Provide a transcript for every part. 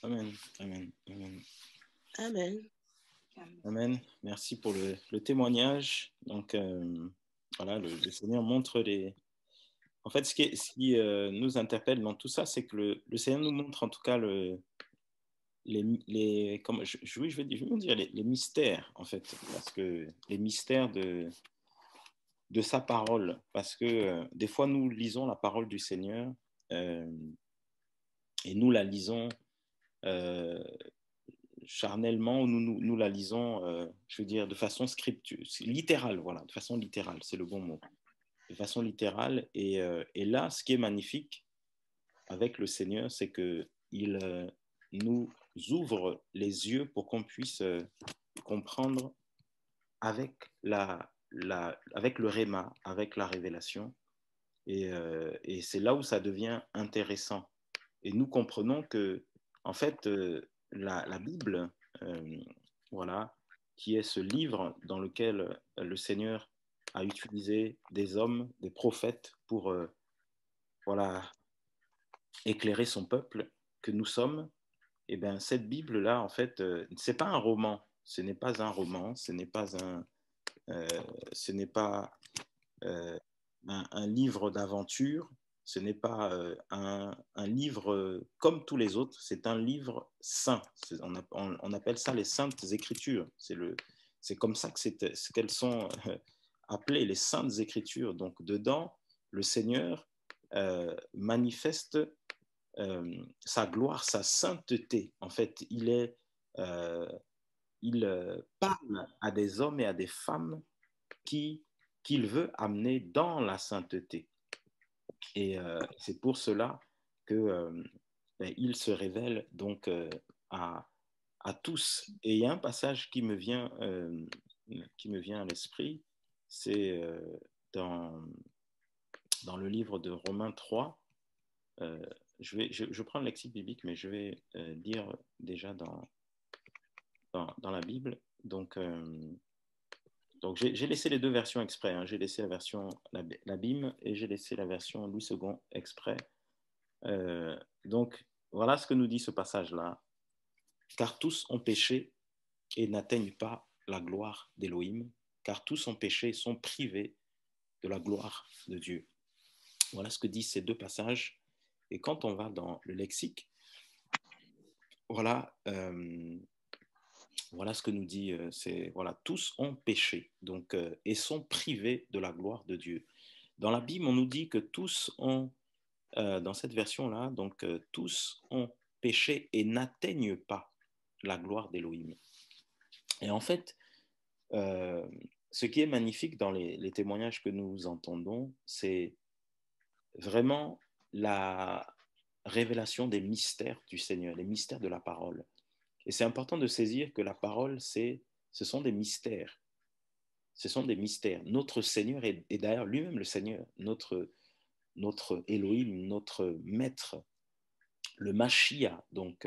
Amen. Amen. Amen. Amen. Amen. Merci pour le témoignage. Donc, voilà, le Seigneur montre les. En fait, ce qui nous interpelle dans tout ça, c'est que le Seigneur nous montre en tout cas comment, oui, je vais dire les mystères, en fait, parce que les mystères de sa parole, parce que des fois, nous lisons la parole du Seigneur euh, et nous la lisons euh, charnellement, nous la lisons, je veux dire, de façon littérale, voilà, de façon littérale, c'est le bon mot, de façon littérale. Et là, ce qui est magnifique avec le Seigneur, c'est que il nous ouvre les yeux pour qu'on puisse comprendre avec avec le réma, avec la révélation. Et c'est là où ça devient intéressant. Et nous comprenons que, en fait, la Bible, euh, voilà, qui est ce livre dans lequel le Seigneur a utilisé des hommes, des prophètes pour, voilà, éclairer son peuple que nous sommes. Et bien, cette Bible-là, en fait, c'est pas un roman. Ce n'est pas un roman. Euh, ce n'est pas un livre d'aventure, ce n'est pas un livre comme tous les autres, c'est un livre saint. On appelle ça les saintes écritures. C'est comme ça qu'elles sont appelées, les saintes écritures. Donc dedans, le Seigneur manifeste sa gloire, sa sainteté. En fait, euh, il parle à des hommes et à des femmes qui qu'il veut amener dans la sainteté. Et c'est pour cela que ben, il se révèle donc à tous. Et il y a un passage qui me vient à l'esprit, c'est dans le livre de Romains 3. Euh, je prends le lexique biblique, mais je vais lire déjà dans la Bible. Donc j'ai laissé les deux versions exprès. Hein. J'ai laissé la version la BIM et j'ai laissé la version Louis II exprès. Donc voilà ce que nous dit ce passage-là. Car tous ont péché et n'atteignent pas la gloire d'Élohim, car tous ont péché et sont privés de la gloire de Dieu. Voilà ce que disent ces deux passages. Et quand on va dans le lexique, voilà, voilà ce que nous dit, c'est voilà, tous ont péché donc et sont privés de la gloire de Dieu. Dans la Bible, on nous dit que tous ont, dans cette version-là, donc tous ont péché et n'atteignent pas la gloire d'Élohim. Et en fait, euh, ce qui est magnifique dans les témoignages que nous entendons, c'est vraiment la révélation des mystères du Seigneur, les mystères de la parole. Et c'est important de saisir que la parole, ce sont des mystères. Ce sont des mystères. Notre Seigneur est d'ailleurs lui-même le Seigneur, notre Elohim, notre Maître, le Mashiach, donc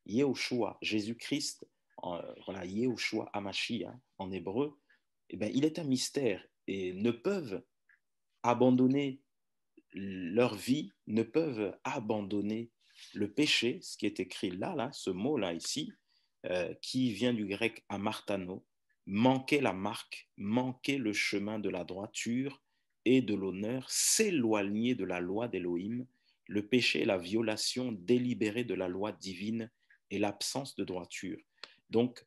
Yehoshua, Jésus-Christ, voilà, Yehoshua Hamashiach en hébreu, eh ben, il est un mystère et ne peuvent abandonner leur vie, ne peuvent abandonner le péché, ce qui est écrit là, ce mot-là ici, qui vient du grec amartano, manquer la marque, manquer le chemin de la droiture et de l'honneur, s'éloigner de la loi d'Élohim, le péché est la violation délibérée de la loi divine et l'absence de droiture. Donc,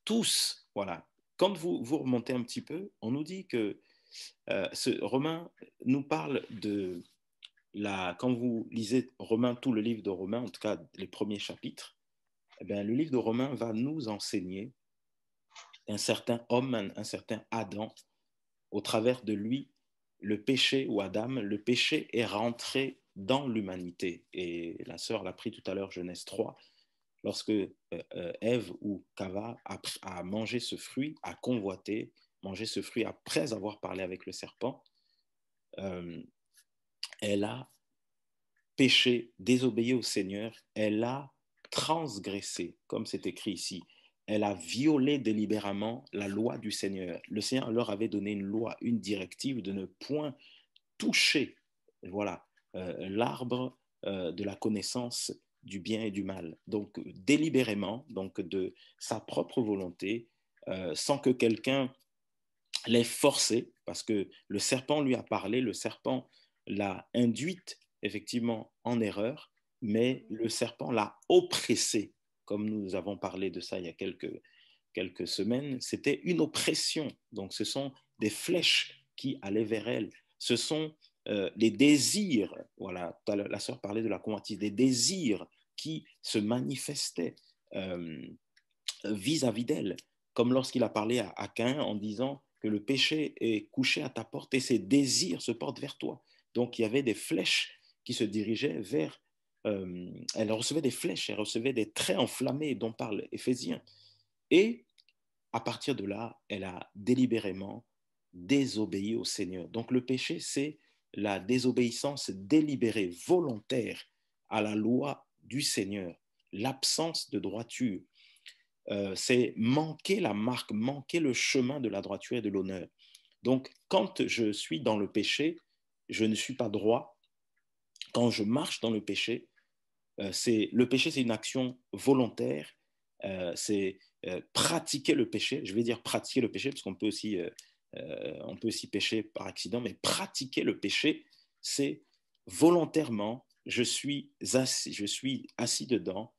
tous, voilà, quand vous remontez un petit peu, on nous dit que ce Romain nous parle de quand vous lisez Romains, tout le livre de Romains, en tout cas les premiers chapitres, eh bien, le livre de Romains va nous enseigner un certain homme, un certain Adam, au travers de lui, le péché ou Adam, le péché est rentré dans l'humanité. Et la sœur l'a pris tout à l'heure, Genèse 3, lorsque Ève ou Cava a mangé ce fruit, a convoité, mangé ce fruit après avoir parlé avec le serpent, euh, elle a péché, désobéi au Seigneur, elle a transgressé, comme c'est écrit ici. Elle a violé délibérément la loi du Seigneur. Le Seigneur leur avait donné une loi, une directive de ne point toucher, voilà, l'arbre de la connaissance du bien et du mal. Donc, délibérément, donc de sa propre volonté, sans que quelqu'un l'ait forcé, parce que le serpent lui a parlé, le serpent l'a induite effectivement en erreur, mais le serpent l'a oppressée, comme nous avons parlé de ça il y a quelques semaines. C'était une oppression. Donc, ce sont des flèches qui allaient vers elle. Ce sont les désirs, voilà, la sœur parlait de la convoitise, des désirs qui se manifestaient vis-à-vis d'elle, comme lorsqu'il a parlé à Caïn en disant que le péché est couché à ta porte et ses désirs se portent vers toi. Donc il y avait des flèches qui se dirigeaient vers... elle recevait des flèches, elle recevait des traits enflammés dont parle Éphésiens. Et à partir de là, elle a délibérément désobéi au Seigneur. Donc le péché, c'est la désobéissance délibérée, volontaire à la loi du Seigneur, l'absence de droiture. C'est manquer la marque, manquer le chemin de la droiture et de l'honneur. Donc, quand je suis dans le péché, je ne suis pas droit. Quand je marche dans le péché, le péché, c'est une action volontaire. C'est pratiquer le péché. Je vais dire pratiquer le péché parce qu'on peut on peut aussi pécher par accident, mais pratiquer le péché, c'est volontairement, je suis assis dedans,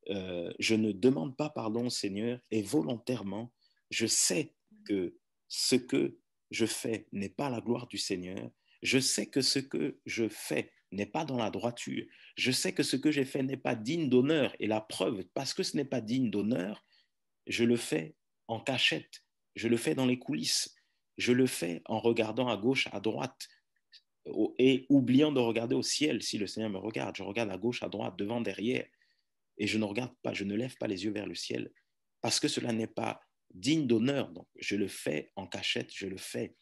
je ne demande pas pardon au Seigneur et volontairement, je sais que ce que je fais n'est pas la gloire du Seigneur. Je sais que ce que je fais n'est pas dans la droiture. Je sais que ce que j'ai fait n'est pas digne d'honneur. Et la preuve, parce que ce n'est pas digne d'honneur, je le fais en cachette. Je le fais dans les coulisses. Je le fais en regardant à gauche, à droite et oubliant de regarder au ciel si le Seigneur me regarde. Je regarde à gauche, à droite, devant, derrière et je ne regarde pas, je ne lève pas les yeux vers le ciel parce que cela n'est pas digne d'honneur. Donc, je le fais en cachette, je le fais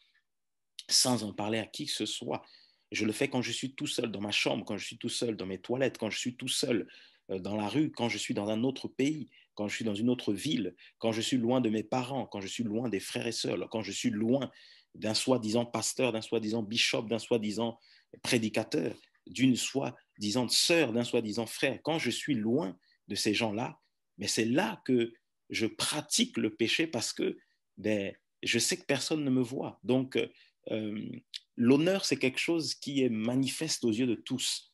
sans en parler à qui que ce soit. Je le fais quand je suis tout seul dans ma chambre, quand je suis tout seul dans mes toilettes, quand je suis tout seul dans la rue, quand je suis dans un autre pays, quand je suis dans une autre ville, quand je suis loin de mes parents, quand je suis loin des frères et sœurs, quand je suis loin d'un soi-disant pasteur, d'un soi-disant bishop, d'un soi-disant prédicateur, d'une soi-disant sœur, d'un soi-disant frère. Quand je suis loin de ces gens-là, mais c'est là que je pratique le péché parce que ben, je sais que personne ne me voit. Donc, euh, l'honneur, c'est quelque chose qui est manifeste aux yeux de tous.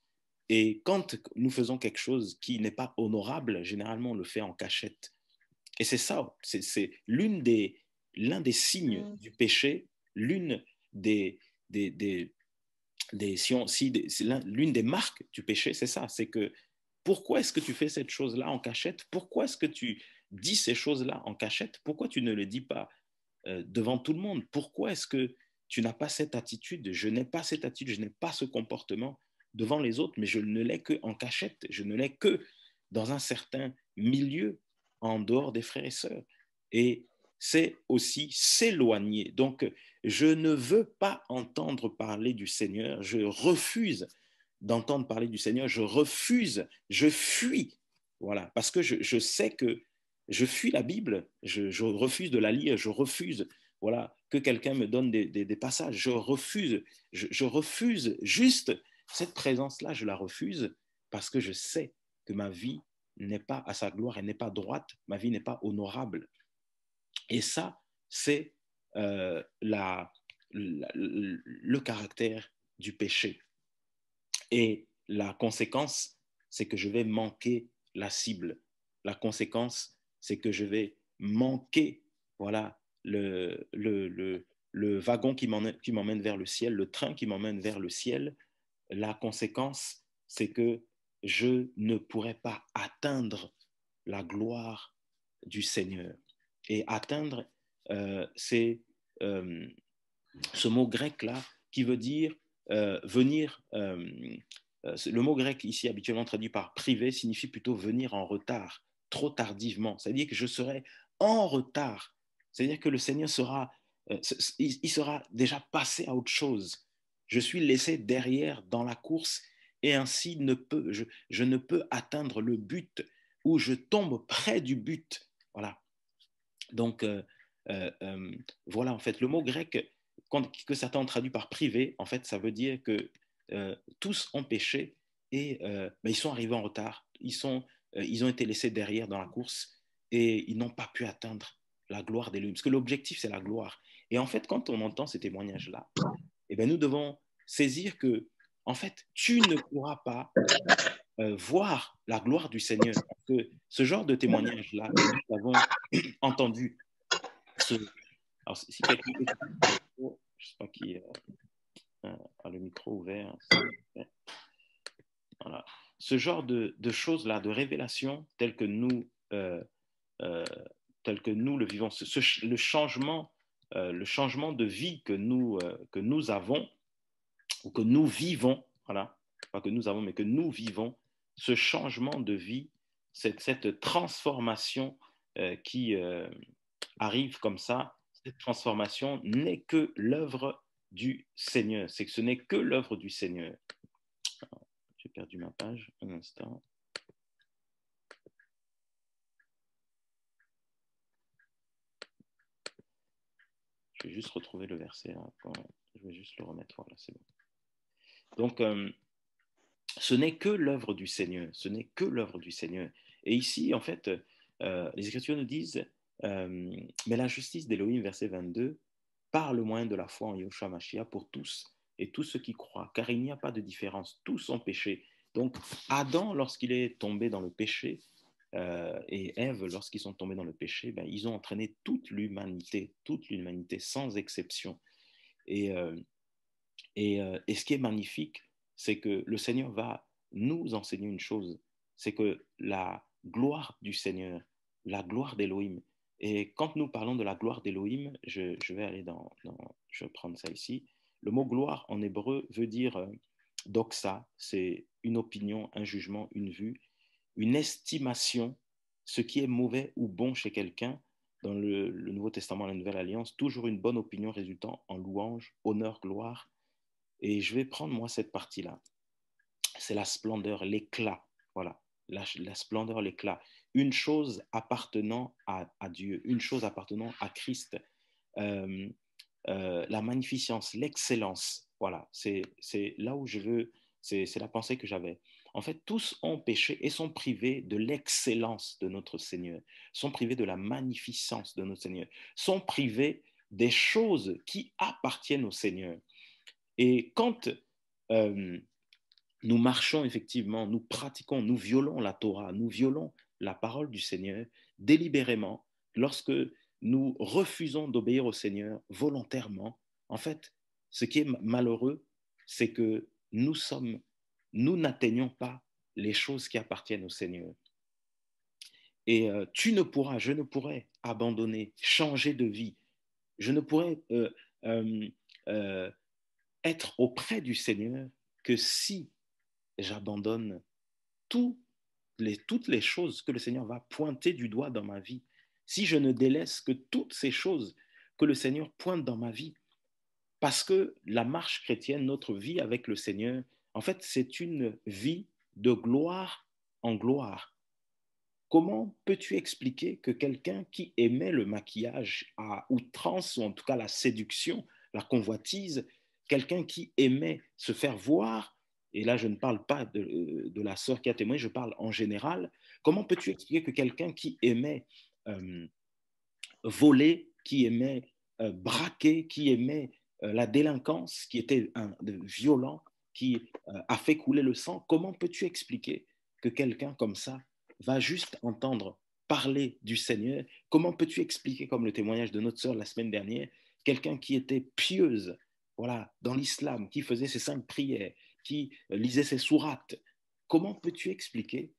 Et quand nous faisons quelque chose qui n'est pas honorable, généralement, on le fait en cachette. Et c'est ça, c'est l'un des signes du péché, l'une des, des, des, si on, si, l'une des marques du péché, c'est ça, c'est que pourquoi est-ce que tu fais cette chose-là en cachette? Pourquoi est-ce que tu dis ces choses-là en cachette? Pourquoi tu ne le dis pas devant tout le monde? Pourquoi est-ce que tu n'as pas cette attitude? Je n'ai pas cette attitude, je n'ai pas ce comportement devant les autres, mais je ne l'ai que en cachette, je ne l'ai que dans un certain milieu en dehors des frères et sœurs. Et c'est aussi s'éloigner. Donc, je ne veux pas entendre parler du Seigneur, je refuse d'entendre parler du Seigneur, je refuse, je fuis. Voilà, parce que je sais que je fuis la Bible, je refuse de la lire, je refuse voilà, que quelqu'un me donne des passages, je refuse juste cette présence-là, je la refuse parce que je sais que ma vie n'est pas à sa gloire, elle n'est pas droite, ma vie n'est pas honorable. Et ça, c'est le caractère du péché. Et la conséquence, c'est que je vais manquer la cible. La conséquence, c'est que je vais manquer voilà, le wagon qui m'emmène vers le ciel, le train qui m'emmène vers le ciel. La conséquence, c'est que je ne pourrai pas atteindre la gloire du Seigneur. Et atteindre, c'est ce mot grec-là qui veut dire venir. Le mot grec ici habituellement traduit par privé signifie plutôt venir en retard, trop tardivement. C'est-à-dire que je serai en retard. C'est-à-dire que le Seigneur sera, il sera déjà passé à autre chose. Je suis laissé derrière dans la course et ainsi je ne peux atteindre le but ou je tombe près du but. Voilà. Donc, voilà, en fait, le mot grec que certains ont traduit par privé, en fait, ça veut dire que tous ont péché et ils sont arrivés en retard. Ils ont été laissés derrière dans la course et ils n'ont pas pu atteindre la gloire d'Élohim. Parce que l'objectif, c'est la gloire. Et en fait, quand on entend ces témoignages-là, eh bien, nous devons saisir que, en fait, tu ne pourras pas voir la gloire du Seigneur. Parce que ce genre de témoignage-là que nous avons entendu, alors, si quelqu'un peut couper le micro, je ne sais pas qui a le micro ouvert. Voilà. Ce genre de choses-là, de révélations euh, euh, telles que nous le vivons, le changement de vie que nous avons ou que nous vivons, voilà, pas que nous avons, mais que nous vivons, ce changement de vie, cette transformation qui arrive comme ça, cette transformation n'est que l'œuvre du Seigneur. C'est que ce n'est que l'œuvre du Seigneur. J'ai perdu ma page, un instant. Je vais juste retrouver le verset. Là. Je vais juste le remettre. Voilà, c'est bon. Donc, ce n'est que l'œuvre du Seigneur. Ce n'est que l'œuvre du Seigneur. Et ici, en fait, les Écritures nous disent, mais la justice d'Élohim, verset 22, par le moyen de la foi en Yahushua Mashiach pour tous et tous ceux qui croient, car il n'y a pas de différence. Tous ont péché. Donc, Adam, lorsqu'il est tombé dans le péché, et Ève, lorsqu'ils sont tombés dans le péché, ils ont entraîné toute l'humanité sans exception. Et, et ce qui est magnifique, c'est que le Seigneur va nous enseigner une chose, c'est que la gloire du Seigneur, la gloire d'Élohim, et quand nous parlons de la gloire d'Élohim, je vais aller je vais prendre ça ici, le mot gloire en hébreu veut dire doxa, c'est une opinion, un jugement, une vue, une estimation, ce qui est mauvais ou bon chez quelqu'un, dans le Nouveau Testament, la Nouvelle Alliance, toujours une bonne opinion résultant en louange, honneur, gloire. Et je vais prendre, moi, cette partie-là. C'est la splendeur, l'éclat. Voilà, la splendeur, l'éclat. Une chose appartenant à Dieu, une chose appartenant à Christ. Euh, la magnificence, l'excellence. Voilà, c'est là où je veux, c'est la pensée que j'avais. En fait, tous ont péché et sont privés de l'excellence de notre Seigneur, sont privés de la magnificence de notre Seigneur, sont privés des choses qui appartiennent au Seigneur. Et quand euh, nous marchons effectivement, nous pratiquons, nous violons la Torah, nous violons la parole du Seigneur délibérément, lorsque nous refusons d'obéir au Seigneur volontairement, en fait, ce qui est malheureux, c'est que nous n'atteignons pas les choses qui appartiennent au Seigneur. Et je ne pourrais abandonner, changer de vie. Je ne pourrais euh, euh, être auprès du Seigneur que si j'abandonne toutes les choses que le Seigneur va pointer du doigt dans ma vie, si je ne délaisse que toutes ces choses que le Seigneur pointe dans ma vie, parce que la marche chrétienne, notre vie avec le Seigneur, en fait, c'est une vie de gloire en gloire. Comment peux-tu expliquer que quelqu'un qui aimait le maquillage à outrance, ou en tout cas la séduction, la convoitise, quelqu'un qui aimait se faire voir, et là je ne parle pas de la sœur qui a témoigné, je parle en général, comment peux-tu expliquer que quelqu'un qui aimait euh, voler, qui aimait braquer, qui aimait la délinquance, qui était violent, qui a fait couler le sang, comment peux-tu expliquer que quelqu'un comme ça va juste entendre parler du Seigneur? Comment peux-tu expliquer, comme le témoignage de notre sœur la semaine dernière, quelqu'un qui était pieuse, voilà, dans l'islam, qui faisait ses 5 prières, qui lisait ses sourates? Comment peux-tu expliquer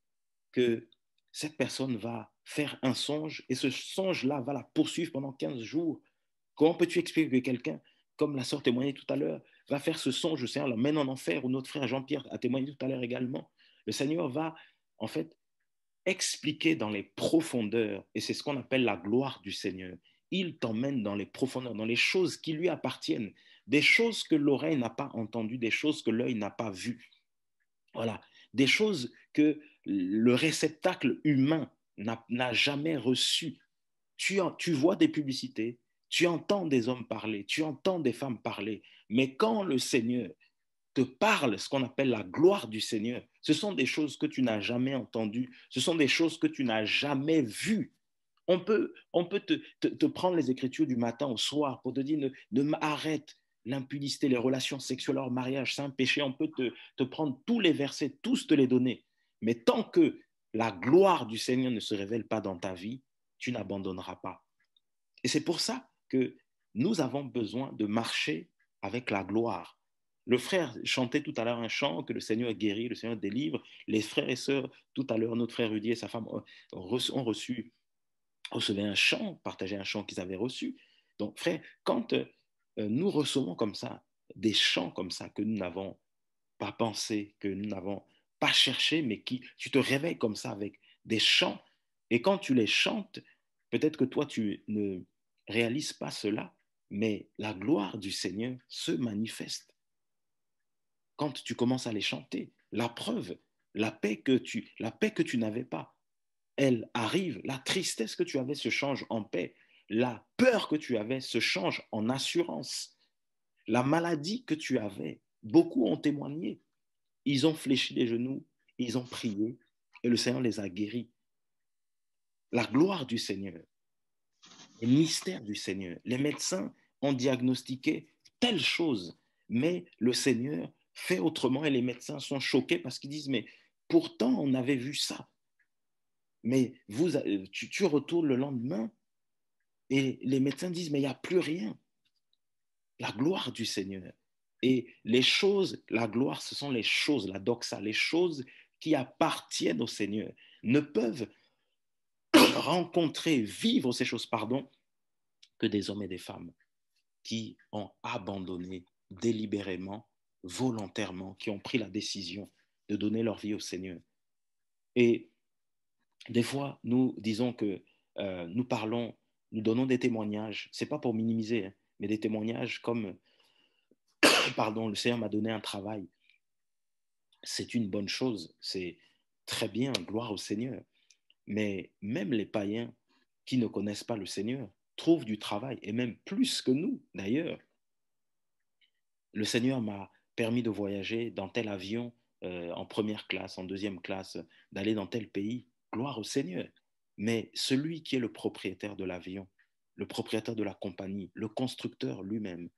que cette personne va faire un songe et ce songe-là va la poursuivre pendant 15 jours? Comment peux-tu expliquer que quelqu'un, comme la sœur témoignait tout à l'heure, va faire ce songe, le Seigneur l'emmène en enfer, ou notre frère Jean-Pierre a témoigné tout à l'heure également? Le Seigneur va, en fait, expliquer dans les profondeurs, et c'est ce qu'on appelle la gloire du Seigneur. Il t'emmène dans les profondeurs, dans les choses qui lui appartiennent, des choses que l'oreille n'a pas entendues, des choses que l'œil n'a pas vues. Voilà, des choses que le réceptacle humain n'a jamais reçues. Tu vois des publicités, tu entends des hommes parler, tu entends des femmes parler, mais quand le Seigneur te parle ce qu'on appelle la gloire du Seigneur, ce sont des choses que tu n'as jamais entendues, ce sont des choses que tu n'as jamais vues. On peut te prendre les Écritures du matin au soir pour te dire arrête l'impudicité, les relations sexuelles hors mariage, c'est un péché. On peut te prendre tous les versets, tous te les donner. Mais tant que la gloire du Seigneur ne se révèle pas dans ta vie, tu n'abandonneras pas. Et c'est pour ça que nous avons besoin de marcher avec la gloire. Le frère chantait tout à l'heure un chant que le Seigneur guérit, le Seigneur délivre. Les frères et sœurs, tout à l'heure, notre frère Rudy et sa femme recevaient un chant, partageaient un chant qu'ils avaient reçu. Donc, frère, quand nous recevons comme ça des chants comme ça que nous n'avons pas pensé, que nous n'avons pas cherché, mais qui tu te réveilles comme ça avec des chants, et quand tu les chantes, peut-être que toi tu ne réalises pas cela, mais la gloire du Seigneur se manifeste quand tu commences à les chanter. La preuve, la paix que tu n'avais pas, elle arrive. La tristesse que tu avais se change en paix. La peur que tu avais se change en assurance. La maladie que tu avais, beaucoup ont témoigné. Ils ont fléchi les genoux, ils ont prié et le Seigneur les a guéris. La gloire du Seigneur, les mystères du Seigneur. Les médecins ont diagnostiqué telle chose, mais le Seigneur fait autrement et les médecins sont choqués parce qu'ils disent, mais pourtant on avait vu ça. Mais tu retournes le lendemain et les médecins disent, mais il n'y a plus rien. La gloire du Seigneur. Et les choses, la gloire, ce sont les choses, la doxa, les choses qui appartiennent au Seigneur, ne peuvent rencontrer, vivre ces choses, pardon, que des hommes et des femmes qui ont abandonné délibérément, volontairement, qui ont pris la décision de donner leur vie au Seigneur. Et des fois, nous disons que nous parlons, nous donnons des témoignages, c'est pas pour minimiser, hein, mais des témoignages comme, pardon, le Seigneur m'a donné un travail. C'est une bonne chose, c'est très bien, gloire au Seigneur. Mais même les païens qui ne connaissent pas le Seigneur trouvent du travail, et même plus que nous d'ailleurs. Le Seigneur m'a permis de voyager dans tel avion, en première classe, en deuxième classe, d'aller dans tel pays. Gloire au Seigneur. Mais celui qui est le propriétaire de l'avion, le propriétaire de la compagnie, le constructeur lui-même,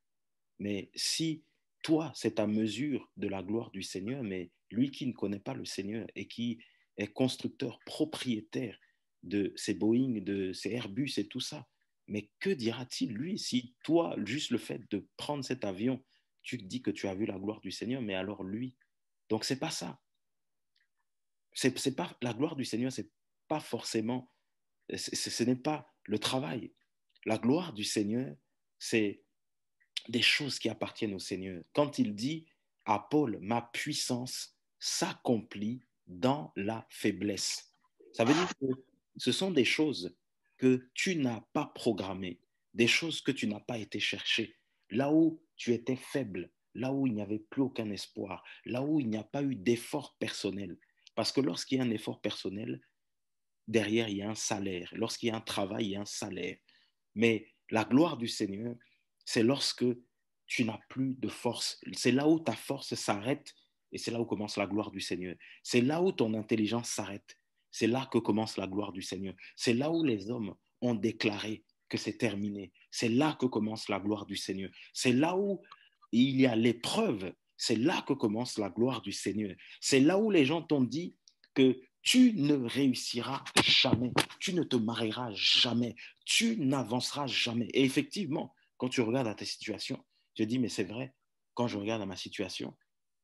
mais si toi, c'est ta mesure de la gloire du Seigneur, mais lui qui ne connaît pas le Seigneur et qui est constructeur, propriétaire de ces Boeing, de ces Airbus et tout ça, mais que dira-t-il lui si toi, juste le fait de prendre cet avion, tu te dis que tu as vu la gloire du Seigneur, mais alors lui. Donc c'est pas ça. C'est pas la gloire du Seigneur, c'est pas forcément, ce n'est pas le travail. La gloire du Seigneur, c'est des choses qui appartiennent au Seigneur. Quand il dit à Paul, ma puissance s'accomplit dans la faiblesse. Ça veut dire que ce sont des choses que tu n'as pas programmées, des choses que tu n'as pas été chercher. Là où tu étais faible, là où il n'y avait plus aucun espoir, là où il n'y a pas eu d'effort personnel. Parce que lorsqu'il y a un effort personnel, derrière, il y a un salaire. Lorsqu'il y a un travail, il y a un salaire. Mais la gloire du Seigneur, c'est lorsque tu n'as plus de force. C'est là où ta force s'arrête et c'est là où commence la gloire du Seigneur. C'est là où ton intelligence s'arrête. C'est là que commence la gloire du Seigneur. C'est là où les hommes ont déclaré que c'est terminé. C'est là que commence la gloire du Seigneur. C'est là où il y a l'épreuve. C'est là que commence la gloire du Seigneur. C'est là où les gens t'ont dit que tu ne réussiras jamais, tu ne te marieras jamais, tu n'avanceras jamais. Et effectivement, quand tu regardes à ta situation, je dis, mais c'est vrai, quand je regarde à ma situation,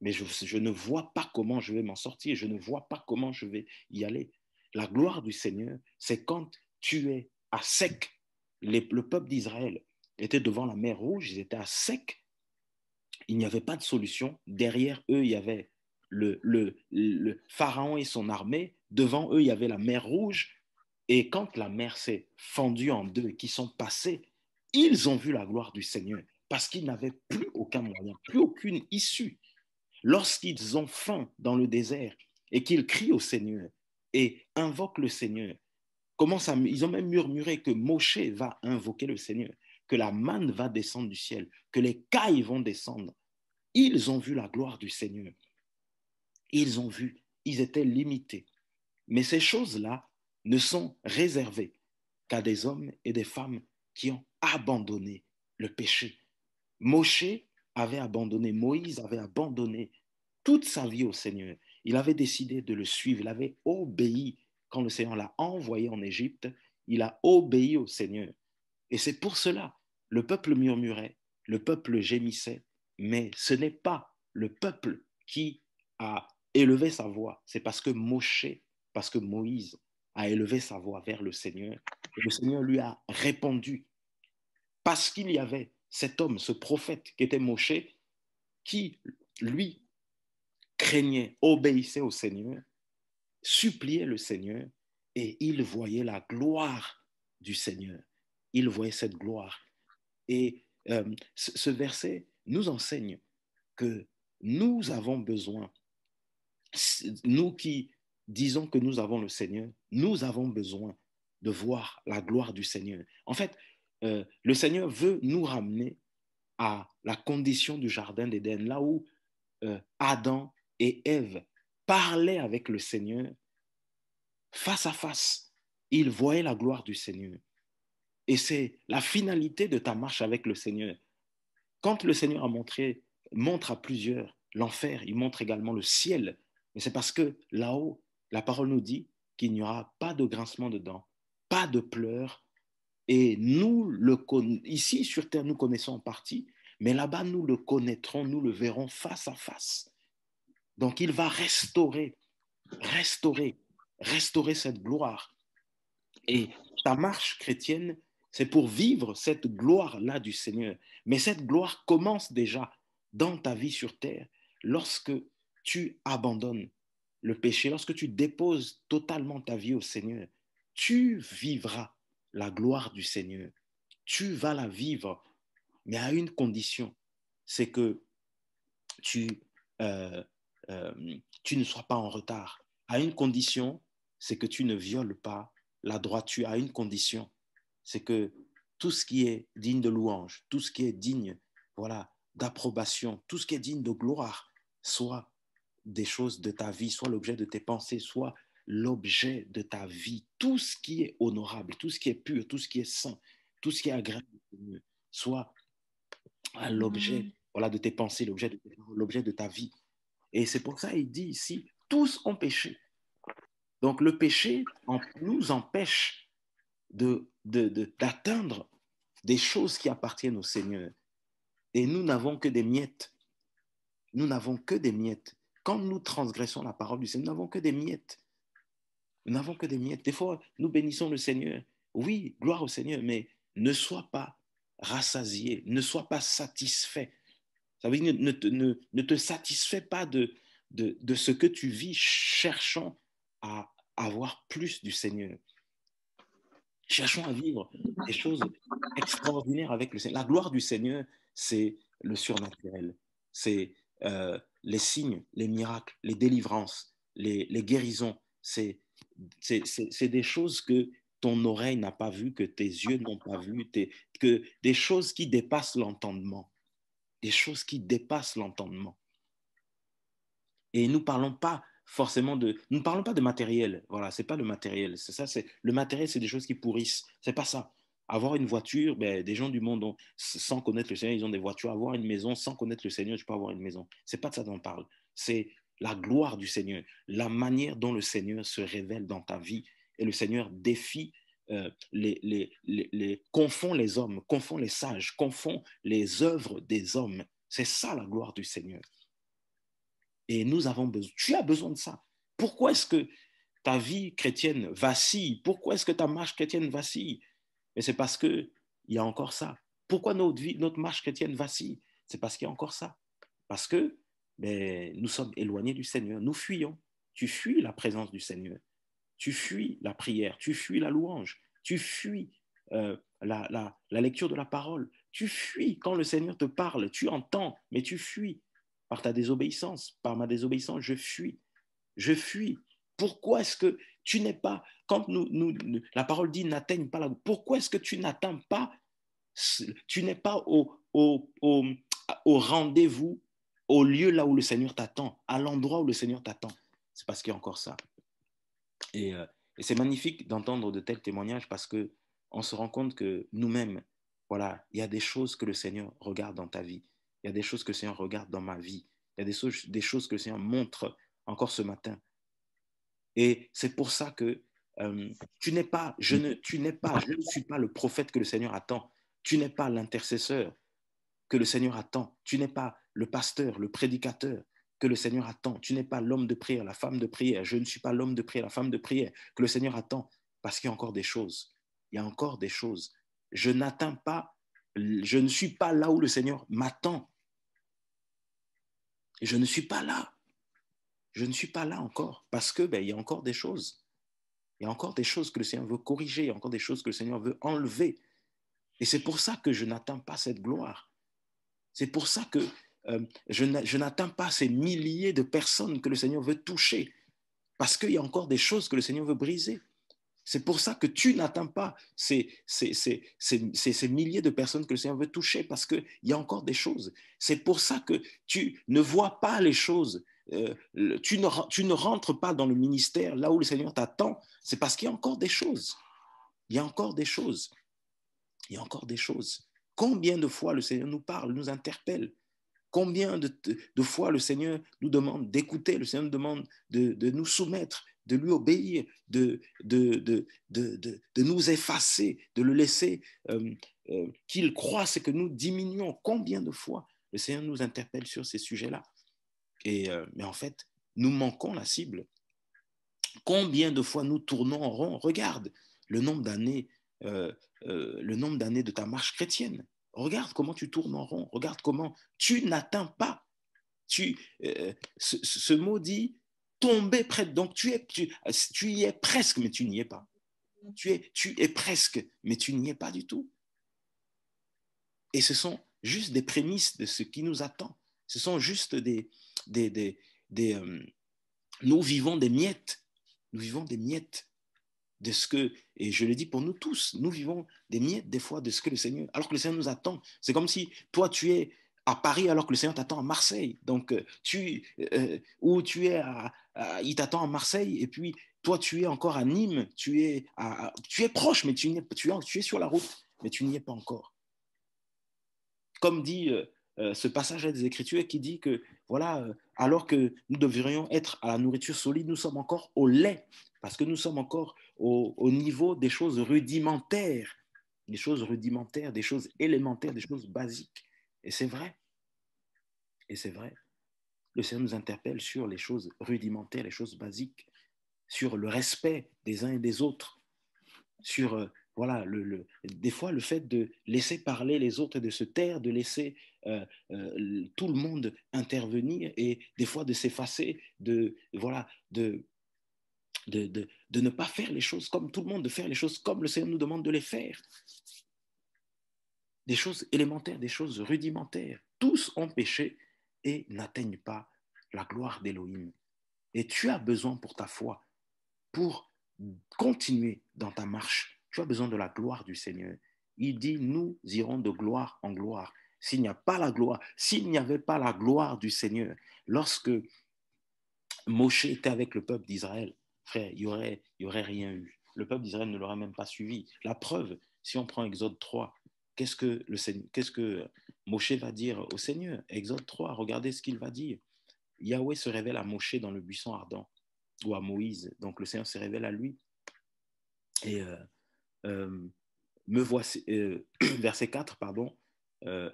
mais je ne vois pas comment je vais m'en sortir, je ne vois pas comment je vais y aller. La gloire du Seigneur, c'est quand tu es à sec. Le peuple d'Israël était devant la mer Rouge, ils étaient à sec, il n'y avait pas de solution. Derrière eux, il y avait le Pharaon et son armée. Devant eux, il y avait la mer Rouge. Et quand la mer s'est fendue en deux et qu'ils sont passés, ils ont vu la gloire du Seigneur parce qu'ils n'avaient plus aucun moyen, plus aucune issue. Lorsqu'ils ont faim dans le désert et qu'ils crient au Seigneur et invoquent le Seigneur, ils ont même murmuré que Moshe va invoquer le Seigneur, que la manne va descendre du ciel, que les cailles vont descendre. ils ont vu la gloire du Seigneur. Ils ont vu, ils étaient limités. Mais ces choses-là ne sont réservées qu'à des hommes et des femmes qui ont abandonné le péché. Moshe avait abandonné, Moïse avait abandonné toute sa vie au Seigneur. Il avait décidé de le suivre, il avait obéi quand le Seigneur l'a envoyé en Égypte, il a obéi au Seigneur. Et c'est pour cela, le peuple murmurait, le peuple gémissait, mais ce n'est pas le peuple qui a élevé sa voix, c'est parce que Moshe, parce que Moïse a élevé sa voix vers le Seigneur, et le Seigneur lui a répondu, parce qu'il y avait cet homme, ce prophète qui était Moshe, qui, lui, craignait, obéissait au Seigneur, suppliait le Seigneur, et il voyait la gloire du Seigneur. Il voyait cette gloire. Et ce verset nous enseigne que nous avons besoin, nous qui disons que nous avons le Seigneur, nous avons besoin de voir la gloire du Seigneur. En fait, le Seigneur veut nous ramener à la condition du jardin d'Éden, là où Adam et Ève parlaient avec le Seigneur face à face. Ils voyaient la gloire du Seigneur. Et c'est la finalité de ta marche avec le Seigneur. Quand le Seigneur montre à plusieurs l'enfer, il montre également le ciel. Mais c'est parce que là-haut, la parole nous dit qu'il n'y aura pas de grincement de dents, pas de pleurs. Et nous, ici sur terre, nous connaissons en partie, mais là-bas, nous le connaîtrons, nous le verrons face à face. Donc, il va restaurer cette gloire. Et ta marche chrétienne, c'est pour vivre cette gloire-là du Seigneur. Mais cette gloire commence déjà dans ta vie sur terre lorsque tu abandonnes le péché, lorsque tu déposes totalement ta vie au Seigneur. Tu vivras la gloire du Seigneur. Tu vas la vivre, mais à une condition, c'est que tu, euh, tu ne sois pas en retard. À une condition, c'est que tu ne violes pas la droiture. À une condition, c'est que tout ce qui est digne de louange, tout ce qui est digne, voilà, d'approbation, tout ce qui est digne de gloire, soit des choses de ta vie, soit l'objet de tes pensées, soit l'objet de ta vie. Tout ce qui est honorable, tout ce qui est pur, tout ce qui est saint, tout ce qui est agréable, soit à l'objet, voilà, de tes pensées, l'objet de ta vie. Et c'est pour ça qu'il dit ici, tous ont péché. Donc le péché nous empêche d'atteindre des choses qui appartiennent au Seigneur. Et nous n'avons que des miettes. Nous n'avons que des miettes. Quand nous transgressons la parole du Seigneur, nous n'avons que des miettes. Nous n'avons que des miettes. Des fois, nous bénissons le Seigneur. Oui, gloire au Seigneur, mais ne sois pas rassasié, ne sois pas satisfait. Ça veut dire ne te satisfais pas de ce que tu vis, cherchant à avoir plus du Seigneur. Cherchons à vivre des choses extraordinaires avec le Seigneur. La gloire du Seigneur, c'est le surnaturel. C'est les signes, les miracles, les délivrances, les guérisons. C'est des choses que ton oreille n'a pas vues, que tes yeux n'ont pas vues, que des choses qui dépassent l'entendement. Des choses qui dépassent l'entendement. Et nous parlons pas forcément nous ne parlons pas de matériel. Voilà, c'est pas le matériel. C'est ça, le matériel, c'est des choses qui pourrissent. C'est pas ça. Avoir une voiture, ben, des gens du monde, sans connaître le Seigneur, ils ont des voitures. Avoir une maison, sans connaître le Seigneur, tu peux avoir une maison. C'est pas de ça dont on parle. C'est la gloire du Seigneur, la manière dont le Seigneur se révèle dans ta vie. Et le Seigneur défie, confond les hommes, confond les sages, confond les œuvres des hommes. C'est ça la gloire du Seigneur. Et nous avons besoin, tu as besoin de ça. Pourquoi est-ce que ta vie chrétienne vacille? Pourquoi est-ce que ta marche chrétienne vacille? Mais c'est parce qu'il y a encore ça. Pourquoi notre marche chrétienne vacille? C'est parce qu'il y a encore ça. Parce que nous sommes éloignés du Seigneur. Nous fuyons. Tu fuis la présence du Seigneur. Tu fuis la prière. Tu fuis la louange. Tu fuis la lecture de la parole. Tu fuis quand le Seigneur te parle. Tu entends, mais tu fuis par ta désobéissance. Par ma désobéissance, je fuis. Je fuis. Pourquoi est-ce que tu n'es pas, quand la parole dit n'atteigne pas la... Pourquoi est-ce que tu n'atteins pas, tu n'es pas au rendez-vous au lieu là où le Seigneur t'attend, à l'endroit où le Seigneur t'attend. C'est parce qu'il y a encore ça. Et, euh, et c'est magnifique d'entendre de tels témoignages parce que on se rend compte que nous-mêmes, voilà, il y a des choses que le Seigneur regarde dans ta vie. Il y a des choses que le Seigneur regarde dans ma vie. Il y a des choses que le Seigneur montre encore ce matin. Et c'est pour ça que tu n'es pas, je ne suis pas le prophète que le Seigneur attend. Tu n'es pas l'intercesseur que le Seigneur attend. Tu n'es pas le pasteur, le prédicateur que le Seigneur attend. Tu n'es pas l'homme de prière, la femme de prière. Je ne suis pas l'homme de prière, la femme de prière que le Seigneur attend. Parce qu'il y a encore des choses. Il y a encore des choses. Je n'atteins pas, je ne suis pas là où le Seigneur m'attend. Je ne suis pas là. Je ne suis pas là encore. Parce que il y a encore des choses. Il y a encore des choses que le Seigneur veut corriger. Il y a encore des choses que le Seigneur veut enlever. Et c'est pour ça que je n'atteins pas cette gloire. C'est pour ça que je n'atteins pas ces milliers de personnes que le Seigneur veut toucher, parce qu'il y a encore des choses que le Seigneur veut briser. C'est pour ça que tu n'atteins pas ces milliers de personnes que le Seigneur veut toucher, parce qu'il y a encore des choses. C'est pour ça que tu ne vois pas les choses. Tu ne rentres pas dans le ministère là où le Seigneur t'attend. C'est parce qu'il y a encore des choses. Il y a encore des choses. Il y a encore des choses. Combien de fois le Seigneur nous parle, nous interpelle? Combien de fois le Seigneur nous demande d'écouter, le Seigneur nous demande de nous soumettre, de lui obéir, de nous effacer, de le laisser qu'il croisse et que nous diminuons. Combien de fois le Seigneur nous interpelle sur ces sujets-là? Mais en fait, nous manquons la cible. Combien de fois nous tournons en rond? Regarde le nombre d'années, le nombre d'années de ta marche chrétienne. Regarde comment tu tournes en rond. Regarde comment tu n'atteins pas. Ce mot dit tomber près. Donc tu y es presque, mais tu n'y es pas. Tu es presque, mais tu n'y es pas du tout. Et ce sont juste des prémices de ce qui nous attend. Ce sont juste nous vivons des miettes. Nous vivons des miettes de ce que, et je le dis pour nous tous, nous vivons des miettes des fois de ce que le Seigneur, alors que le Seigneur nous attend. C'est comme si toi tu es à Paris alors que le Seigneur t'attend à Marseille. Donc ou tu es il t'attend à Marseille et puis toi tu es encore à Nîmes, tu es proche mais tu es sur la route mais tu n'y es pas encore. Comme dit ce passage des Écritures qui dit que, voilà, alors que nous devrions être à la nourriture solide, nous sommes encore au lait, parce que nous sommes encore au niveau des choses rudimentaires, des choses élémentaires, des choses basiques. Et c'est vrai, et c'est vrai. Le Seigneur nous interpelle sur les choses rudimentaires, les choses basiques, sur le respect des uns et des autres, sur voilà, des fois le fait de laisser parler les autres et de se taire, de laisser tout le monde intervenir et des fois de s'effacer, voilà, de ne pas faire les choses comme tout le monde, de faire les choses comme le Seigneur nous demande de les faire. Des choses élémentaires, des choses rudimentaires. Tous ont péché et n'atteignent pas la gloire d'Élohim. Et tu as besoin pour ta foi, pour continuer dans ta marche, tu as besoin de la gloire du Seigneur. Il dit, nous irons de gloire en gloire. S'il n'y a pas la gloire, s'il n'y avait pas la gloire du Seigneur, lorsque Moshe était avec le peuple d'Israël, frère, il y aurait rien eu. Le peuple d'Israël ne l'aurait même pas suivi. La preuve, si on prend Exode 3, qu'est-ce que Moshe va dire au Seigneur? Exode 3, regardez ce qu'il va dire. Yahweh se révèle à Moshe dans le buisson ardent, ou à Moïse. Donc le Seigneur se révèle à lui. Et me voici, verset 4, pardon,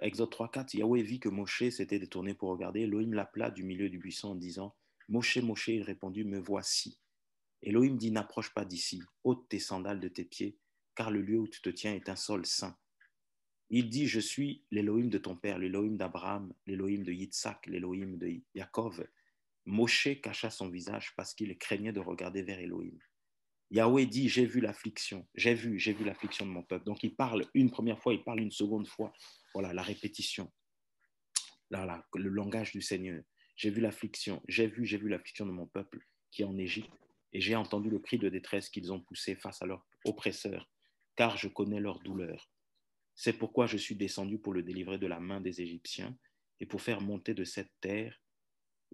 Exode 3, 4, Yahweh vit que Moshe s'était détourné pour regarder. Elohim l'appela du milieu du buisson en disant, Moshe, Moshe, il répondit, me voici. Elohim dit, n'approche pas d'ici, ôte tes sandales de tes pieds, car le lieu où tu te tiens est un sol saint. Il dit, je suis l'Elohim de ton père, l'Elohim d'Abraham, l'Elohim de Yitzhak, l'Elohim de Yaakov. Moshe cacha son visage parce qu'il craignait de regarder vers Elohim. Yahweh dit, j'ai vu l'affliction de mon peuple. Donc il parle une première fois, il parle une seconde fois. Voilà, la répétition, le langage du Seigneur. J'ai vu l'affliction de mon peuple qui est en Égypte, et j'ai entendu le cri de détresse qu'ils ont poussé face à leurs oppresseurs, car je connais leur douleur. C'est pourquoi je suis descendu pour le délivrer de la main des Égyptiens, et pour faire monter de cette terre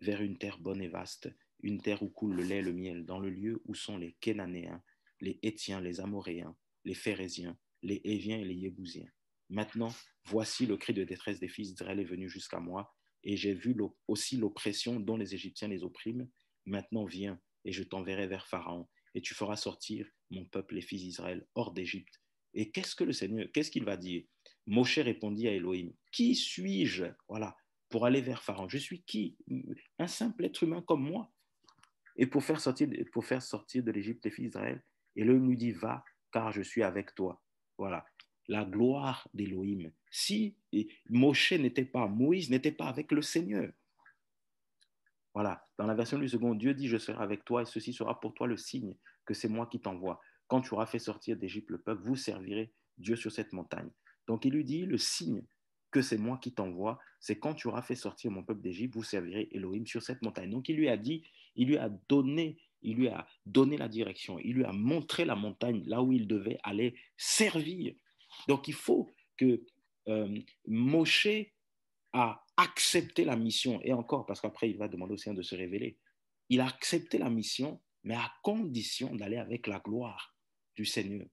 vers une terre bonne et vaste, une terre où coule le lait et le miel, dans le lieu où sont les Kénanéens, les Hétiens, les Amoréens, les Phérésiens, les Héviens et les Yébousiens. Maintenant, voici le cri de détresse des fils d'Israël est venu jusqu'à moi, et j'ai vu aussi l'oppression dont les Égyptiens les oppriment. Maintenant, viens, et je t'enverrai vers Pharaon, et tu feras sortir mon peuple, les fils d'Israël, hors d'Égypte. Et qu'est-ce que le Seigneur, qu'est-ce qu'il va dire? Moshe répondit à Elohim, qui suis-je? Voilà, pour aller vers Pharaon. Je suis qui? Un simple être humain comme moi. Et pour faire sortir de l'Égypte les fils d'Israël, Elohim lui dit, va, car je suis avec toi. Voilà, la gloire d'Elohim. Si Moshe n'était pas, Moïse n'était pas avec le Seigneur. Voilà, dans la version du second, Dieu dit, je serai avec toi et ceci sera pour toi le signe que c'est moi qui t'envoie. Quand tu auras fait sortir d'Égypte le peuple, vous servirez Dieu sur cette montagne. Donc il lui dit, le signe que c'est moi qui t'envoie, c'est quand tu auras fait sortir mon peuple d'Égypte, vous servirez Elohim sur cette montagne. Donc il lui a dit, il lui a donné la direction, il lui a montré la montagne là où il devait aller servir. Donc il faut que Moshe a accepté la mission, et encore, parce qu'après, il va demander au Seigneur de se révéler. Il a accepté la mission, mais à condition d'aller avec la gloire du Seigneur.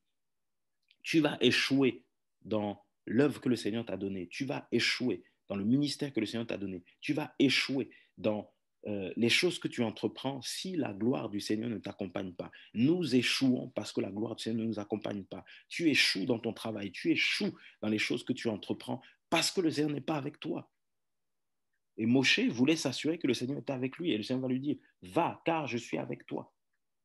Tu vas échouer dans l'œuvre que le Seigneur t'a donnée. Tu vas échouer dans le ministère que le Seigneur t'a donné. Tu vas échouer dans les choses que tu entreprends si la gloire du Seigneur ne t'accompagne pas. Nous échouons parce que la gloire du Seigneur ne nous accompagne pas. Tu échoues dans ton travail, tu échoues dans les choses que tu entreprends parce que le Seigneur n'est pas avec toi. Et Moshe voulait s'assurer que le Seigneur était avec lui. Et le Seigneur va lui dire, va, car je suis avec toi.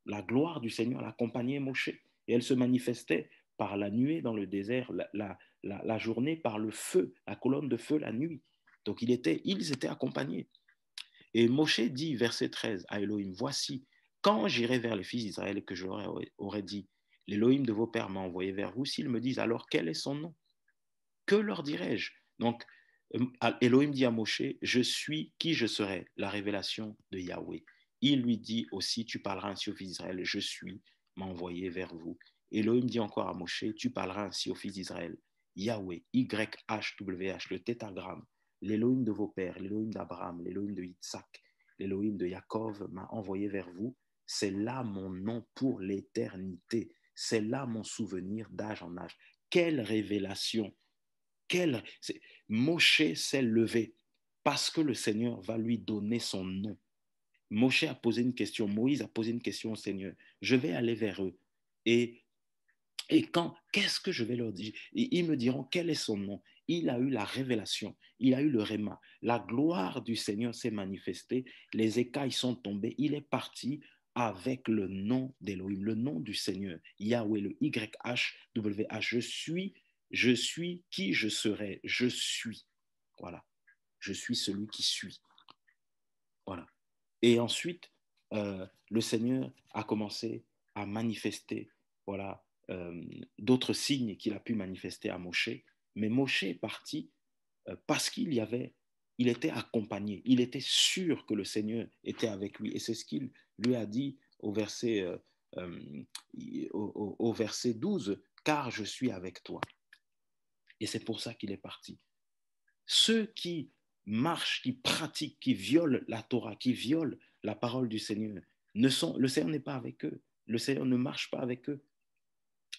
La gloire du Seigneur l'accompagnait Moshe. Et elle se manifestait par la nuée dans le désert, la journée par le feu, la colonne de feu la nuit. Donc ils étaient accompagnés. Et Moshe dit, verset 13, à Elohim, voici, quand j'irai vers les fils d'Israël et que je leur aurais dit, l'Elohim de vos pères m'a envoyé vers vous, s'ils me disent, alors quel est son nom? Que leur dirai-je? Donc, Elohim dit à Moshe, je suis qui je serai, la révélation de Yahweh. Il lui dit aussi, tu parleras ainsi aux fils d'Israël, je suis, m'a envoyé vers vous. Elohim dit encore à Moshe, tu parleras ainsi aux fils d'Israël, Yahweh, YHWH, le tétragramme, l'Elohim de vos pères, l'Elohim d'Abraham, l'Elohim de Yitzhak, l'Elohim de Yaakov m'a envoyé vers vous. C'est là mon nom pour l'éternité. C'est là mon souvenir d'âge en âge. Quelle révélation! Moshe s'est levé parce que le Seigneur va lui donner son nom. Moshe a posé une question, Moïse a posé une question au Seigneur. Je vais aller vers eux. Et qu'est-ce que je vais leur dire? Et ils me diront quel est son nom. Il a eu la révélation, il a eu le réma. La gloire du Seigneur s'est manifestée, les écailles sont tombées, il est parti avec le nom d'Élohim, le nom du Seigneur, Yahweh, le YHWH. Je suis qui je serai, je suis. Voilà, je suis celui qui suit. Voilà. Et ensuite, le Seigneur a commencé à manifester, voilà, d'autres signes qu'il a pu manifester à Moshe. Mais Moshe est parti parce il était accompagné, il était sûr que le Seigneur était avec lui. Et c'est ce qu'il lui a dit euh, au verset 12, car je suis avec toi. Et c'est pour ça qu'il est parti. Ceux qui marchent, qui pratiquent, qui violent la Torah, qui violent la parole du Seigneur, le Seigneur n'est pas avec eux. Le Seigneur ne marche pas avec eux.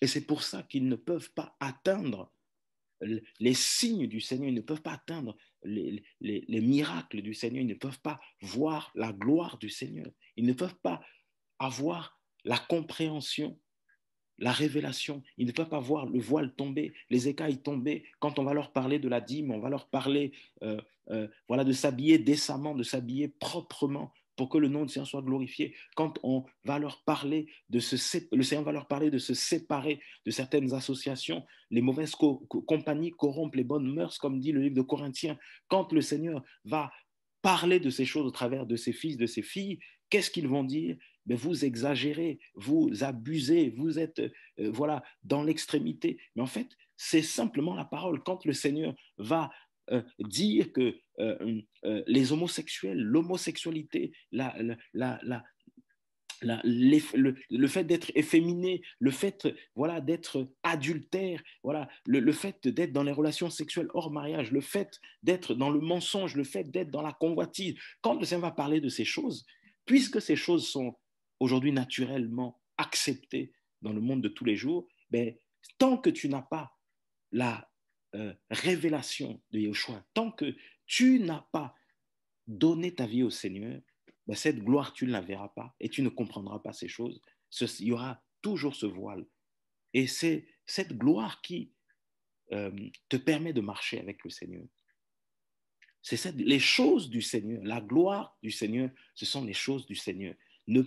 Et c'est pour ça qu'ils ne peuvent pas atteindre les signes du Seigneur, ils ne peuvent pas atteindre les miracles du Seigneur, ils ne peuvent pas voir la gloire du Seigneur, ils ne peuvent pas avoir la compréhension, la révélation. Ils ne peuvent pas voir le voile tomber, les écailles tomber. Quand on va leur parler de la dîme, on va leur parler voilà, de s'habiller décemment, de s'habiller proprement pour que le nom du Seigneur soit glorifié. Quand on va leur parler le Seigneur va leur parler de se séparer de certaines associations, les mauvaises compagnies corrompent les bonnes mœurs, comme dit le livre de Corinthiens. Quand le Seigneur va parler de ces choses au travers de ses fils, de ses filles, qu'est-ce qu'ils vont dire? Mais vous exagérez, vous abusez, vous êtes voilà, dans l'extrémité. Mais en fait, c'est simplement la parole. Quand le Seigneur va dire que les homosexuels, l'homosexualité, le fait d'être efféminé, le fait voilà, d'être adultère, voilà, le fait d'être dans les relations sexuelles hors mariage, le fait d'être dans le mensonge, le fait d'être dans la convoitise. Quand le Seigneur va parler de ces choses, puisque ces choses sont aujourd'hui naturellement acceptées dans le monde de tous les jours, ben, tant que tu n'as pas la révélation de Yeshua, tant que tu n'as pas donner ta vie au Seigneur, ben cette gloire, tu ne la verras pas et tu ne comprendras pas ces choses. Il y aura toujours ce voile. Et c'est cette gloire qui te permet de marcher avec le Seigneur. Les choses du Seigneur, la gloire du Seigneur, ce sont les choses du Seigneur. Ne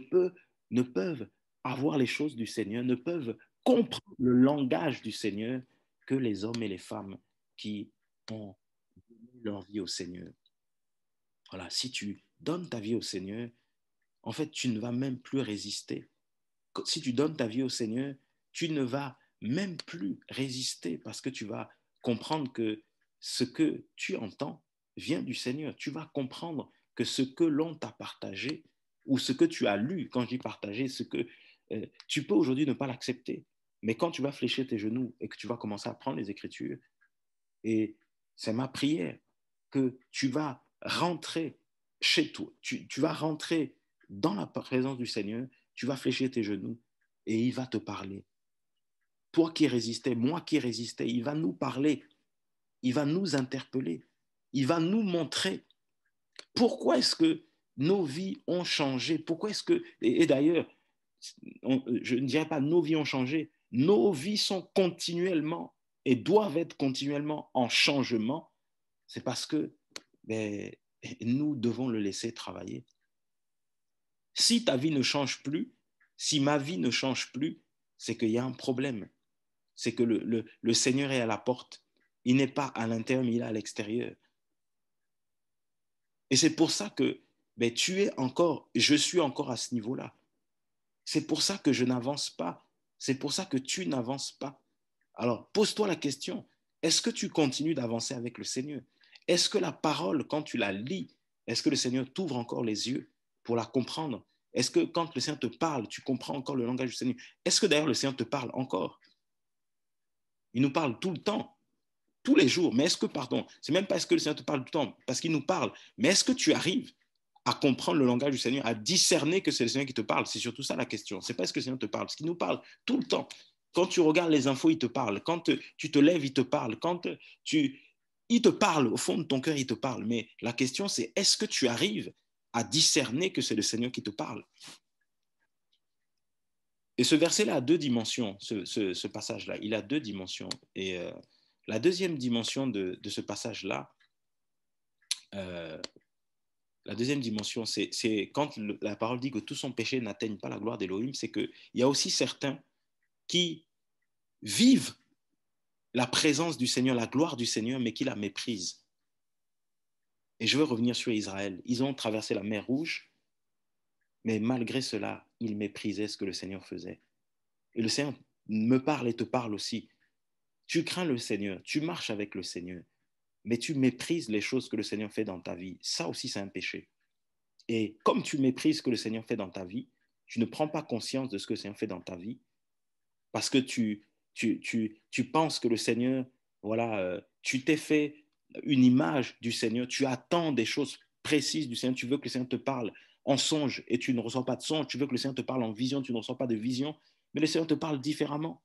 peuvent avoir les choses du Seigneur, ne peuvent comprendre le langage du Seigneur que les hommes et les femmes qui ont donné leur vie au Seigneur. Voilà, si tu donnes ta vie au Seigneur, en fait, tu ne vas même plus résister. Si tu donnes ta vie au Seigneur, tu ne vas même plus résister parce que tu vas comprendre que ce que tu entends vient du Seigneur. Tu vas comprendre que ce que l'on t'a partagé ou ce que tu as lu, quand je dis partager, ce que tu peux aujourd'hui ne pas l'accepter. Mais quand tu vas fléchir tes genoux et que tu vas commencer à prendre les Écritures, et c'est ma prière que tu vas rentrer chez toi, tu vas rentrer dans la présence du Seigneur, tu vas fléchir tes genoux et il va te parler. Toi qui résistais, moi qui résistais, il va nous parler, il va nous interpeller, il va nous montrer pourquoi est-ce que nos vies ont changé, pourquoi est-ce que, et d'ailleurs, je ne dirais pas nos vies ont changé, nos vies sont continuellement et doivent être continuellement en changement, c'est parce que ben, nous devons le laisser travailler. Si ta vie ne change plus, si ma vie ne change plus, c'est qu'il y a un problème. C'est que le Seigneur est à la porte. Il n'est pas à l'intérieur, mais il est à l'extérieur. Et c'est pour ça que ben, je suis encore à ce niveau-là. C'est pour ça que je n'avance pas. C'est pour ça que tu n'avances pas. Alors, pose-toi la question, est-ce que tu continues d'avancer avec le Seigneur? Est-ce que la parole, quand tu la lis, est-ce que le Seigneur t'ouvre encore les yeux pour la comprendre? Est-ce que quand le Seigneur te parle, tu comprends encore le langage du Seigneur? Est-ce que d'ailleurs le Seigneur te parle encore? Il nous parle tout le temps, tous les jours. Mais est-ce que, pardon, c'est même pas est-ce que le Seigneur te parle tout le temps, parce qu'il nous parle, mais est-ce que tu arrives à comprendre le langage du Seigneur, à discerner que c'est le Seigneur qui te parle? C'est surtout ça la question. C'est pas est-ce que le Seigneur te parle, parce qu'il nous parle tout le temps. Quand tu regardes les infos, il te parle. Quand tu te lèves, il te parle. Il te parle, au fond de ton cœur, il te parle. Mais la question, c'est est-ce que tu arrives à discerner que c'est le Seigneur qui te parle? Et ce verset-là a deux dimensions, ce passage-là. Il a deux dimensions. Et la deuxième dimension de ce passage-là, euh, la deuxième dimension, c'est quand la parole dit que tout son péché n'atteigne pas la gloire d'Élohim, c'est qu'il y a aussi certains qui vivent la présence du Seigneur, la gloire du Seigneur, mais qui la méprisent. Et je veux revenir sur Israël. Ils ont traversé la mer Rouge, mais malgré cela, ils méprisaient ce que le Seigneur faisait. Et le Seigneur me parle et te parle aussi. Tu crains le Seigneur, tu marches avec le Seigneur, mais tu méprises les choses que le Seigneur fait dans ta vie. Ça aussi, c'est un péché. Et comme tu méprises ce que le Seigneur fait dans ta vie, tu ne prends pas conscience de ce que le Seigneur fait dans ta vie parce que tu penses que le Seigneur, voilà, tu t'es fait une image du Seigneur, tu attends des choses précises du Seigneur, tu veux que le Seigneur te parle en songe et tu ne reçois pas de songe, tu veux que le Seigneur te parle en vision, tu ne reçois pas de vision, mais le Seigneur te parle différemment.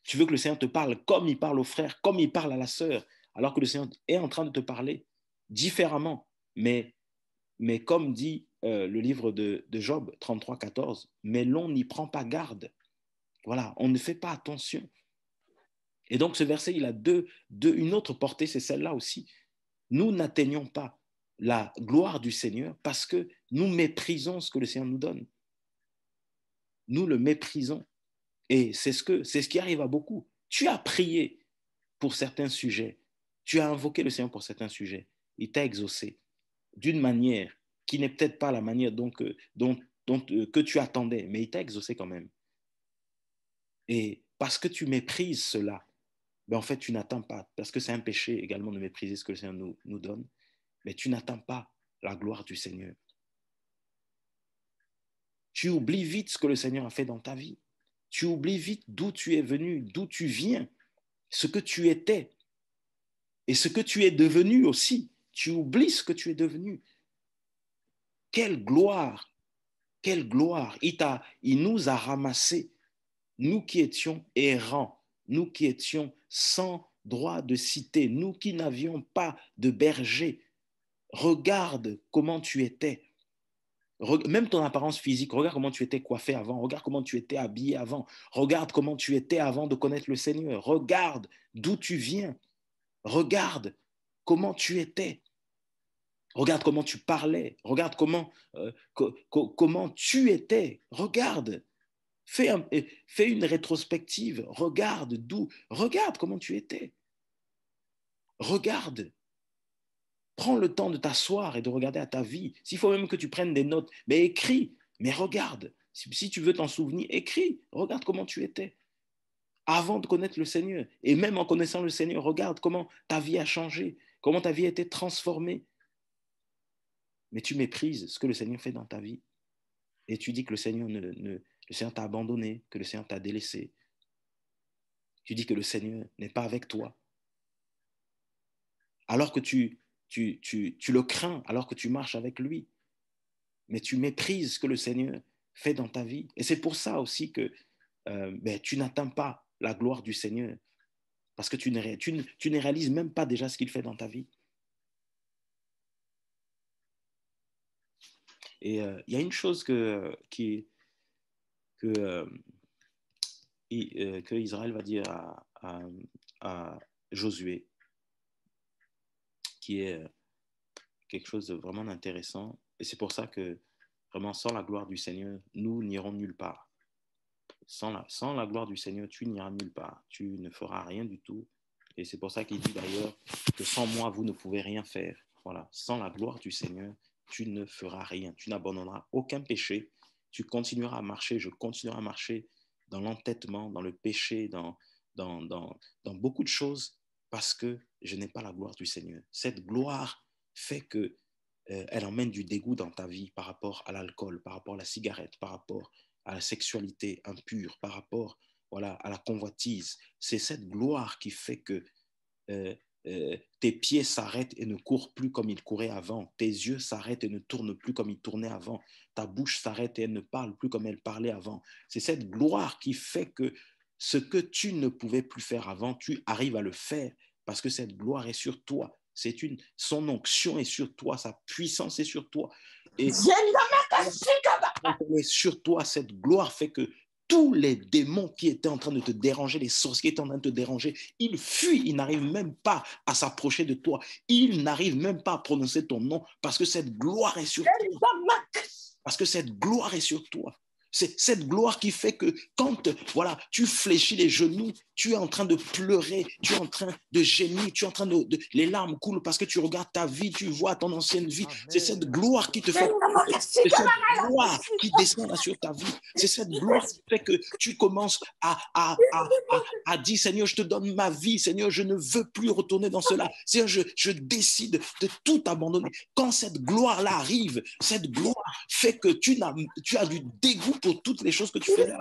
Tu veux que le Seigneur te parle comme il parle au frère, comme il parle à la sœur, alors que le Seigneur est en train de te parler différemment. Mais comme dit le livre de Job 33, 14, mais l'on n'y prend pas garde. Voilà, on ne fait pas attention. Et donc ce verset, il a une autre portée, c'est celle-là aussi. Nous n'atteignons pas la gloire du Seigneur parce que nous méprisons ce que le Seigneur nous donne. Nous le méprisons. Et c'est ce qui arrive à beaucoup. Tu as prié pour certains sujets. Tu as invoqué le Seigneur pour certains sujets. Il t'a exaucé d'une manière qui n'est peut-être pas la manière que tu attendais, mais il t'a exaucé quand même. Et parce que tu méprises cela, ben en fait, tu n'attends pas, parce que c'est un péché également de mépriser ce que le Seigneur nous donne, mais tu n'attends pas la gloire du Seigneur. Tu oublies vite ce que le Seigneur a fait dans ta vie. Tu oublies vite d'où tu es venu, d'où tu viens, ce que tu étais et ce que tu es devenu aussi. Tu oublies ce que tu es devenu. Quelle gloire! Quelle gloire! Il nous a ramassés, nous qui étions errants, nous qui étions sans droit de cité, nous qui n'avions pas de berger. Regarde comment tu étais. Même ton apparence physique, regarde comment tu étais coiffé avant, regarde comment tu étais habillé avant, regarde comment tu étais avant de connaître le Seigneur, regarde d'où tu viens, regarde comment tu étais, regarde comment tu parlais, regarde comment tu étais, regarde, fais une rétrospective, regarde comment tu étais, regarde. Prends le temps de t'asseoir et de regarder à ta vie. S'il faut même que tu prennes des notes, mais écris, mais regarde. Si tu veux t'en souvenir, écris. Regarde comment tu étais avant de connaître le Seigneur. Et même en connaissant le Seigneur, regarde comment ta vie a changé, comment ta vie a été transformée. Mais tu méprises ce que le Seigneur fait dans ta vie. Et tu dis que le Seigneur t'a abandonné, que le Seigneur t'a délaissé. Tu dis que le Seigneur n'est pas avec toi. Alors que tu le crains, alors que tu marches avec lui. Mais tu méprises ce que le Seigneur fait dans ta vie. Et c'est pour ça aussi que tu n'atteins pas la gloire du Seigneur, parce que tu ne réalises même pas déjà ce qu'il fait dans ta vie. Et il y a une chose que Israël va dire à Josué, qui est quelque chose de vraiment intéressant. Et c'est pour ça que vraiment, sans la gloire du Seigneur, nous n'irons nulle part. Sans la gloire du Seigneur, tu n'iras nulle part. Tu ne feras rien du tout. Et c'est pour ça qu'il dit d'ailleurs que sans moi, vous ne pouvez rien faire. Voilà. Sans la gloire du Seigneur, tu ne feras rien. Tu n'abandonneras aucun péché. Tu continueras à marcher. Je continuerai à marcher dans l'entêtement, dans le péché, dans beaucoup de choses parce que je n'ai pas la gloire du Seigneur. Cette gloire fait que elle emmène du dégoût dans ta vie par rapport à l'alcool, par rapport à la cigarette, par rapport à la sexualité impure, par rapport à la convoitise. C'est cette gloire qui fait que tes pieds s'arrêtent et ne courent plus comme ils couraient avant. Tes yeux s'arrêtent et ne tournent plus comme ils tournaient avant. Ta bouche s'arrête et elle ne parle plus comme elle parlait avant. C'est cette gloire qui fait que ce que tu ne pouvais plus faire avant, tu arrives à le faire parce que cette gloire est sur toi. Son onction est sur toi, sa puissance est sur toi. Et quand elle est sur toi, cette gloire fait que tous les démons qui étaient en train de te déranger, les sorciers qui étaient en train de te déranger, ils fuient, ils n'arrivent même pas à s'approcher de toi. Ils n'arrivent même pas à prononcer ton nom parce que cette gloire est sur toi. Parce que cette gloire est sur toi. C'est cette gloire qui fait que quand tu fléchis les genoux, tu es en train de pleurer, tu es en train de gémir, tu es en train les larmes coulent parce que tu regardes ta vie, tu vois ton ancienne vie. C'est cette gloire qui te fait, c'est cette gloire qui descend là sur ta vie. C'est cette gloire qui fait que tu commences à dire, Seigneur, je te donne ma vie, Seigneur, je ne veux plus retourner dans cela. Seigneur, je décide de tout abandonner. Quand cette gloire-là arrive, cette gloire fait que tu as du dégoût pour toutes les choses que tu fais.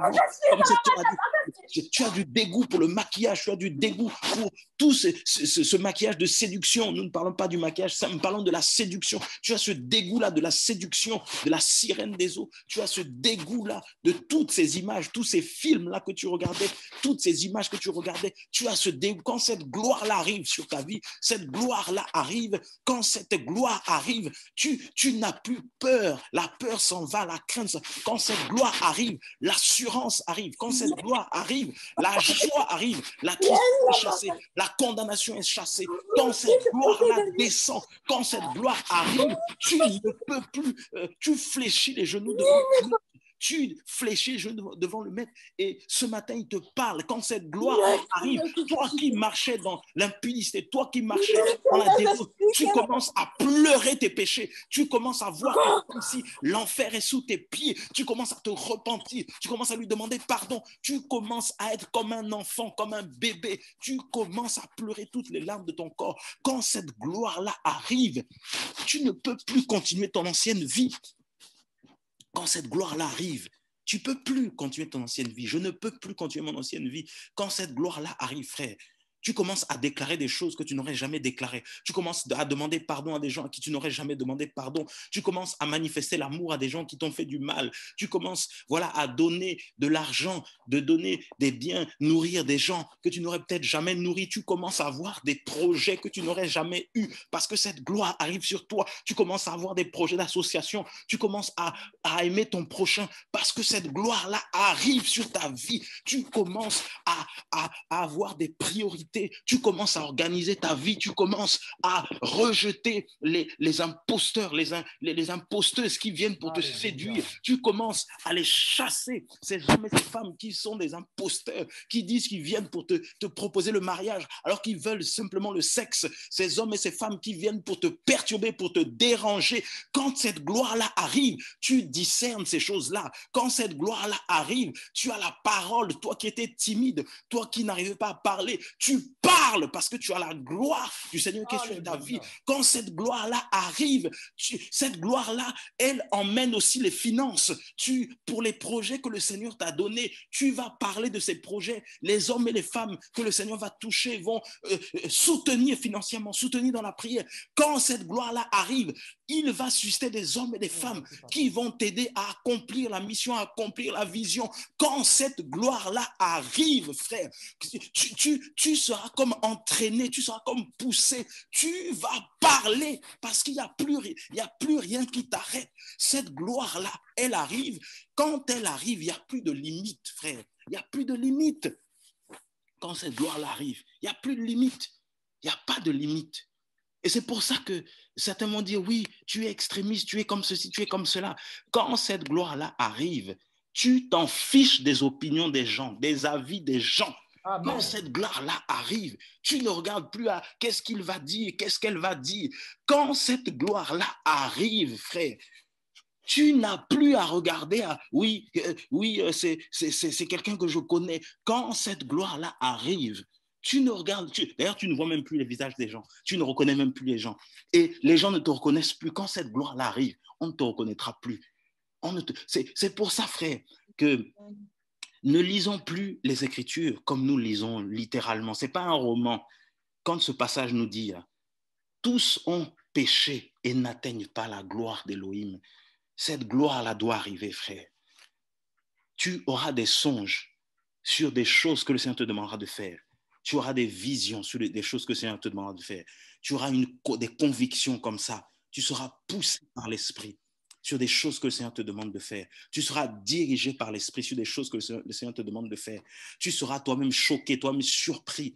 Tu as du dégoût pour le maquillage, tu as du dégoût pour tout ce maquillage de séduction. Nous ne parlons pas du maquillage, nous parlons de la séduction. Tu as ce dégoût-là de la séduction, de la sirène des eaux. Tu as ce dégoût-là de toutes ces images, tous ces films-là que tu regardais, toutes ces images que tu regardais. Tu as ce dégoût. Quand cette gloire-là arrive sur ta vie, cette gloire-là arrive. Quand cette gloire arrive, tu n'as plus peur. La peur s'en va, la crainte s'en va. Quand cette gloire arrive, l'assurance arrive. Quand cette gloire arrive, la joie arrive. La tristesse est chassée. La condamnation est chassée. Quand cette gloire-là descend, quand cette gloire arrive, tu ne peux plus, tu fléchis les genoux devant lui. Tu fléchis les genoux devant le maître et ce matin il te parle. Quand cette gloire arrive, toi qui marchais dans l'impunité, toi qui marchais dans la dévotion, tu commences à pleurer tes péchés, tu commences à voir comme si l'enfer est sous tes pieds, tu commences à te repentir, tu commences à lui demander pardon, tu commences à être comme un enfant, comme un bébé, tu commences à pleurer toutes les larmes de ton corps. Quand cette gloire-là arrive, tu ne peux plus continuer ton ancienne vie. Quand cette gloire-là arrive, tu ne peux plus continuer ton ancienne vie. Je ne peux plus continuer mon ancienne vie. Quand cette gloire-là arrive, frère, tu commences à déclarer des choses que tu n'aurais jamais déclarées. Tu commences à demander pardon à des gens à qui tu n'aurais jamais demandé pardon. Tu commences à manifester l'amour à des gens qui t'ont fait du mal. Tu commences, voilà, à donner de l'argent, de donner des biens, nourrir des gens que tu n'aurais peut-être jamais nourris. Tu commences à avoir des projets que tu n'aurais jamais eus parce que cette gloire arrive sur toi. Tu commences à avoir des projets d'association. Tu commences à aimer ton prochain parce que cette gloire-là arrive sur ta vie. Tu commences à avoir des priorités. Tu commences à organiser ta vie, tu commences à rejeter les imposteurs, les imposteuses qui viennent pour te séduire. Tu commences à les chasser, ces hommes et ces femmes qui sont des imposteurs, qui disent qu'ils viennent pour te proposer le mariage alors qu'ils veulent simplement le sexe. Ces hommes et ces femmes qui viennent pour te perturber, pour te déranger. Quand cette gloire-là arrive, tu discernes ces choses-là. Quand cette gloire-là arrive, tu as la parole, toi qui étais timide, toi qui n'arrivais pas à parler, tu parles parce que tu as la gloire du Seigneur qui est sur ta vie. Quand cette gloire-là arrive, cette gloire-là, elle emmène aussi les finances. Pour les projets que le Seigneur t'a donnés, tu vas parler de ces projets. Les hommes et les femmes que le Seigneur va toucher vont soutenir financièrement, soutenir dans la prière. Quand cette gloire-là arrive, il va susciter des hommes et des femmes qui vont t'aider à accomplir la mission, à accomplir la vision. Quand cette gloire-là arrive, frère, tu seras comme entraîné, tu seras comme poussé, tu vas parler parce qu'il n'y a plus rien qui t'arrête. Cette gloire-là, elle arrive. Quand elle arrive, il n'y a plus de limite, frère. Il n'y a plus de limite. Quand cette gloire-là arrive, il n'y a plus de limite. Il n'y a pas de limite. Et c'est pour ça que certains vont dire, oui, tu es extrémiste, tu es comme ceci, tu es comme cela. Quand cette gloire-là arrive, tu t'en fiches des opinions des gens, des avis des gens. Amen. Quand cette gloire-là arrive, tu ne regardes plus à qu'est-ce qu'il va dire, qu'est-ce qu'elle va dire. Quand cette gloire-là arrive, frère, tu n'as plus à regarder à oui, c'est quelqu'un que je connais. Quand cette gloire-là arrive, tu ne regardes, d'ailleurs, tu ne vois même plus les visages des gens. Tu ne reconnais même plus les gens. Et les gens ne te reconnaissent plus. Quand cette gloire-là arrive, on ne te reconnaîtra plus. C'est pour ça, frère, que ne lisons plus les Écritures comme nous lisons littéralement. Ce n'est pas un roman. Quand ce passage nous dit, tous ont péché et n'atteignent pas la gloire d'Élohim. Cette gloire-là doit arriver, frère. Tu auras des songes sur des choses que le Seigneur te demandera de faire. Tu auras des visions sur des choses que le Seigneur te demandera de faire. Tu auras des convictions comme ça. Tu seras poussé par l'Esprit sur des choses que le Seigneur te demande de faire. Tu seras dirigé par l'Esprit sur des choses que le Seigneur te demande de faire. Tu seras toi-même choqué, toi-même surpris.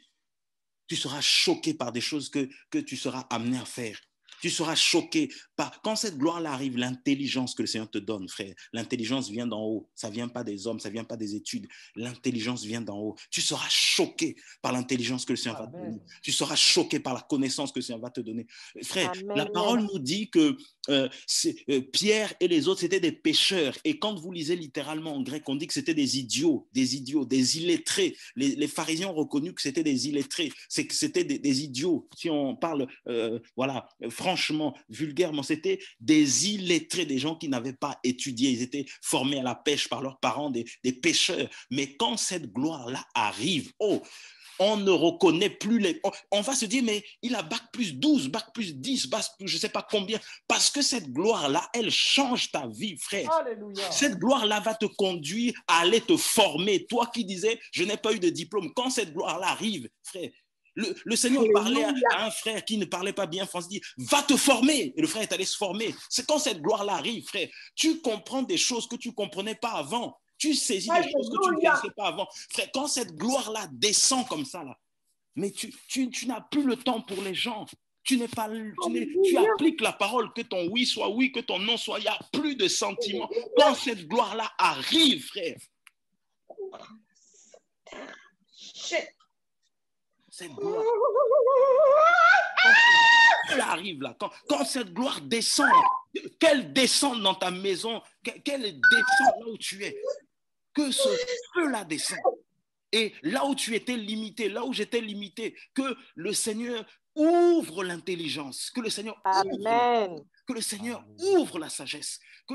Tu seras choqué par des choses que tu seras amené à faire. Tu seras choqué par... Quand cette gloire-là arrive, l'intelligence que le Seigneur te donne, frère, l'intelligence vient d'en haut. Ça ne vient pas des hommes, ça ne vient pas des études. L'intelligence vient d'en haut. Tu seras choqué par l'intelligence que le Seigneur va te donner. Tu seras choqué par la connaissance que le Seigneur va te donner. Frère, Amen. La parole nous dit que Pierre et les autres, c'était des pécheurs. Et quand vous lisez littéralement en grec, on dit que c'était des idiots, des illettrés. Les pharisiens ont reconnu que c'était des illettrés. Que c'était des idiots. Si on parle, voilà, franchement, vulgairement, c'était des illettrés, des gens qui n'avaient pas étudié. Ils étaient formés à la pêche par leurs parents, des pêcheurs. Mais quand cette gloire-là arrive, oh, on ne reconnaît plus les... On va se dire, mais il a bac plus 12, bac plus 10, bac plus je ne sais pas combien. Parce que cette gloire-là, elle change ta vie, frère. Alléluia. Cette gloire-là va te conduire à aller te former. Toi qui disais, je n'ai pas eu de diplôme. Quand cette gloire-là arrive, frère, le Seigneur parlait à un frère qui ne parlait pas bien français, dit, va te former. Et le frère est allé se former. C'est quand cette gloire-là arrive, frère. Tu comprends des choses que tu ne comprenais pas avant. Tu saisis des choses que tu ne connaissais pas avant. Frère, quand cette gloire-là descend comme ça, là, mais tu n'as plus le temps pour les gens. Tu appliques la parole, que ton oui soit oui, que ton non soit, il n'y a plus de sentiments. Quand cette gloire-là arrive, frère, cette gloire, elle arrive là, quand cette gloire descend, qu'elle descende dans ta maison, qu'elle descende là où tu es, que ce feu-là descende. Et là où tu étais limité, là où j'étais limité, que le Seigneur ouvre l'intelligence, que le Seigneur ouvre Amen. que le Seigneur Amen. ouvre la sagesse, que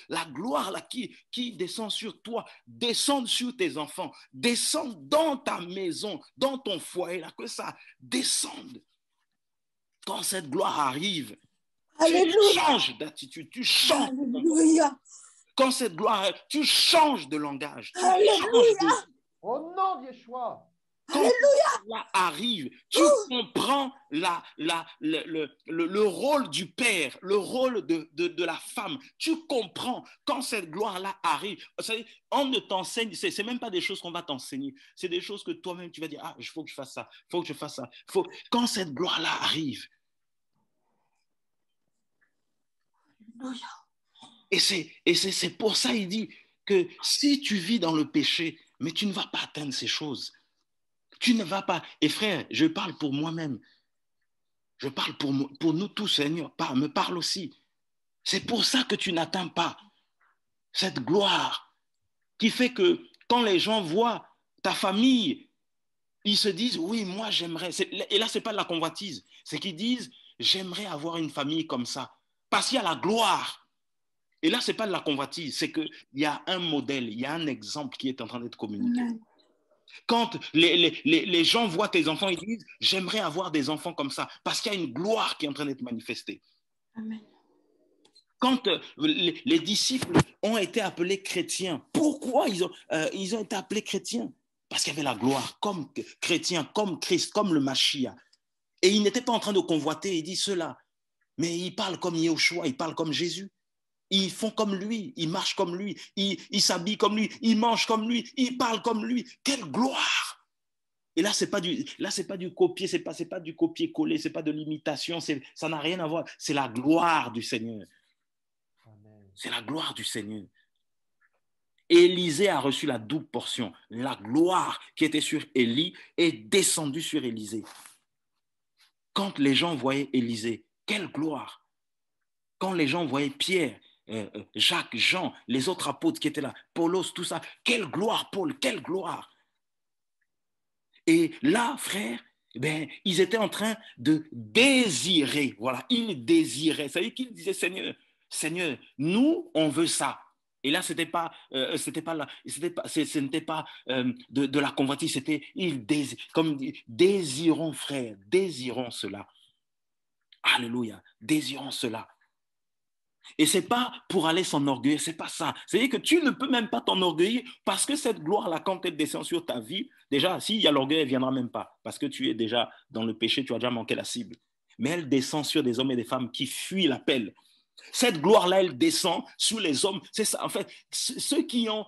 la gloire là qui descend sur toi, descende sur tes enfants, descende dans ta maison, dans ton foyer là, que ça descende. Quand cette gloire arrive, tu Alléluia. changes d'attitude, tu changes. Alléluia. Quand cette gloire arrive, tu changes de langage, tu changes Alléluia. Au nom de Yeshua. Quand cela arrive, tu comprends le rôle du père, le rôle de la femme. Tu comprends quand cette gloire-là arrive. On ne t'enseigne, c'est même pas des choses qu'on va t'enseigner. C'est des choses que toi-même, tu vas dire, ah, il faut que je fasse ça, il faut que je fasse ça. Quand cette gloire-là arrive. Et c'est pour ça, il dit que si tu vis dans le péché, mais tu ne vas pas atteindre ces choses. Tu ne vas pas. Et frère, je parle pour moi-même. Je parle pour nous tous, Seigneur. Me parle aussi. C'est pour ça que tu n'atteins pas cette gloire qui fait que quand les gens voient ta famille, ils se disent, oui, moi j'aimerais. Et là, ce n'est pas de la convoitise. C'est qu'ils disent, j'aimerais avoir une famille comme ça. Parce qu'il y a la gloire. Et là, ce n'est pas de la convoitise. C'est qu'il y a un modèle, il y a un exemple qui est en train d'être communiqué. Amen. Quand les gens voient tes enfants, ils disent, j'aimerais avoir des enfants comme ça, parce qu'il y a une gloire qui est en train d'être manifestée. Amen. Quand les disciples ont été appelés chrétiens, pourquoi ils ont été appelés chrétiens? Parce qu'il y avait la gloire, comme chrétiens, comme Christ, comme le Mashiach. Et ils n'étaient pas en train de convoiter, ils disent cela. Mais ils parlent comme Yahushua, ils parlent comme Jésus. Ils font comme lui, ils marchent comme lui, ils s'habillent comme lui, ils mangent comme lui, ils parlent comme lui. Quelle gloire! Et là, c'est pas du copier, c'est pas du copier-coller, c'est pas de l'imitation, ça n'a rien à voir. C'est la gloire du Seigneur. Amen. C'est la gloire du Seigneur. Élisée a reçu la double portion. La gloire qui était sur Élie est descendue sur Élisée. Quand les gens voyaient Élisée, quelle gloire! Quand les gens voyaient Pierre, Jacques, Jean, les autres apôtres qui étaient là, Paulos, tout ça, quelle gloire, Paul, quelle gloire! Et là, frère, ben, ils étaient en train de désirer. Voilà, ils désiraient. Ça veut dire qu'ils disaient, Seigneur, Seigneur, nous, on veut ça. Et là, ce n'était pas de la convoitise, c'était comme désirons, frère, désirons cela. Alléluia, désirons cela. Et ce n'est pas pour aller s'enorgueillir, ce n'est pas ça. C'est-à-dire que tu ne peux même pas t'enorgueillir parce que cette gloire-là, quand elle descend sur ta vie, déjà, s'il y a l'orgueil, elle ne viendra même pas parce que tu es déjà dans le péché, tu as déjà manqué la cible. Mais elle descend sur des hommes et des femmes qui fuient l'appel. Cette gloire-là, elle descend sur les hommes. C'est ça, en fait, ceux qui ont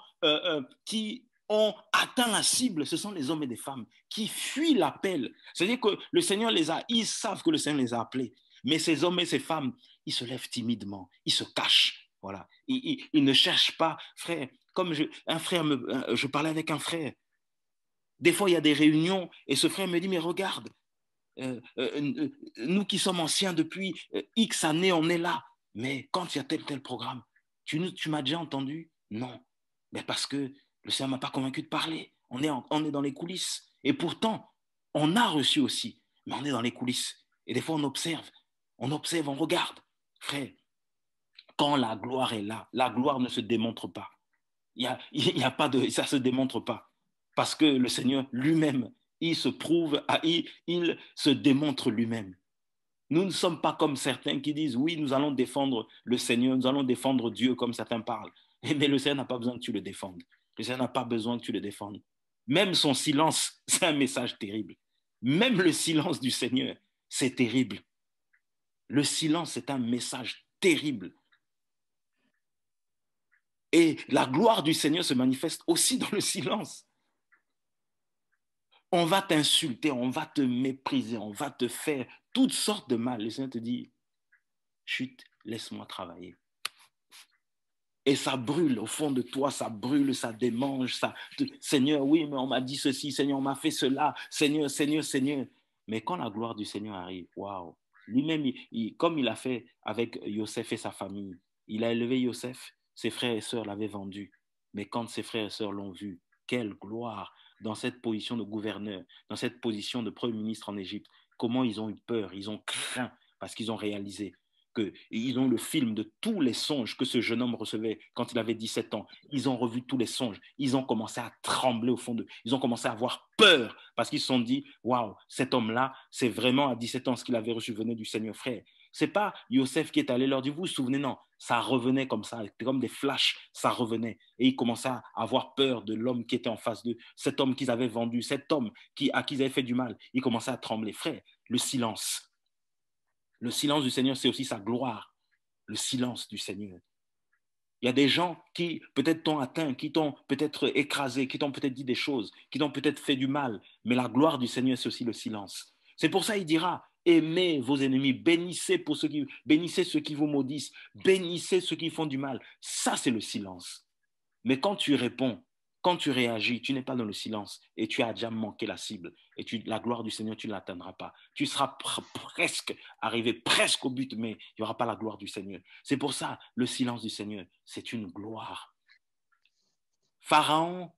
atteint la cible, ce sont les hommes et des femmes qui fuient l'appel. C'est-à-dire que le Seigneur ils savent que le Seigneur les a appelés. Mais ces hommes et ces femmes, ils se lèvent timidement, ils se cachent. Voilà. Ils ne cherchent pas, frère. Comme je parlais avec un frère. Des fois, il y a des réunions et ce frère me dit, mais regarde, nous qui sommes anciens depuis X années, on est là. Mais quand il y a tel programme, tu m'as déjà entendu? Non. Mais parce que le Seigneur ne m'a pas convaincu de parler. On est dans les coulisses. Et pourtant, on a reçu aussi, mais on est dans les coulisses. Et des fois, on observe, on regarde. Frère, quand la gloire est là, la gloire ne se démontre pas. Il y a pas de, ça ne se démontre pas. Parce que le Seigneur lui-même, il se prouve, il se démontre lui-même. Nous ne sommes pas comme certains qui disent, oui, nous allons défendre le Seigneur, nous allons défendre Dieu comme certains parlent. Mais le Seigneur n'a pas besoin que tu le défendes. Le Seigneur n'a pas besoin que tu le défendes. Même son silence, c'est un message terrible. Même le silence du Seigneur, c'est terrible. Le silence, c'est un message terrible. Et la gloire du Seigneur se manifeste aussi dans le silence. On va t'insulter, on va te mépriser, on va te faire toutes sortes de mal. Le Seigneur te dit, chut, laisse-moi travailler. Et ça brûle au fond de toi, ça brûle, ça démange. Seigneur, oui, mais on m'a dit ceci, Seigneur, on m'a fait cela, Seigneur, Seigneur, Seigneur. Mais quand la gloire du Seigneur arrive, waouh, lui-même, comme il a fait avec Yosef et sa famille, il a élevé Yosef, ses frères et sœurs l'avaient vendu. Mais quand ses frères et sœurs l'ont vu, quelle gloire dans cette position de gouverneur, dans cette position de premier ministre en Égypte. comment ils ont eu peur, ils ont craint parce qu'ils ont réalisé qu'ils ont le film de tous les songes que ce jeune homme recevait quand il avait 17 ans. Ils ont revu tous les songes. Ils ont commencé à trembler au fond d'eux. Ils ont commencé à avoir peur parce qu'ils se sont dit, waouh, cet homme-là, c'est vraiment à 17 ans ce qu'il avait reçu venait du Seigneur, frère. C'est pas Yosef qui est allé leur dire, vous vous souvenez, non, ça revenait comme ça, comme des flashs, ça revenait. Et ils commençaient à avoir peur de l'homme qui était en face d'eux, cet homme qu'ils avaient vendu, cet homme à qui ils avaient fait du mal. Ils commençaient à trembler. Frère, le silence. Le silence du Seigneur, c'est aussi sa gloire. Le silence du Seigneur. Il y a des gens qui peut-être t'ont atteint, qui t'ont peut-être écrasé, qui t'ont peut-être dit des choses, qui t'ont peut-être fait du mal. Mais la gloire du Seigneur, c'est aussi le silence. C'est pour ça qu'il dira, aimez vos ennemis, bénissez ceux qui vous maudissent, bénissez ceux qui font du mal. Ça, c'est le silence. Mais quand tu réponds, quand tu réagis, tu n'es pas dans le silence et tu as déjà manqué la cible. Et la gloire du Seigneur, tu ne l'atteindras pas. Tu seras presque arrivé, presque au but, mais il n'y aura pas la gloire du Seigneur. C'est pour ça, le silence du Seigneur, c'est une gloire. Pharaon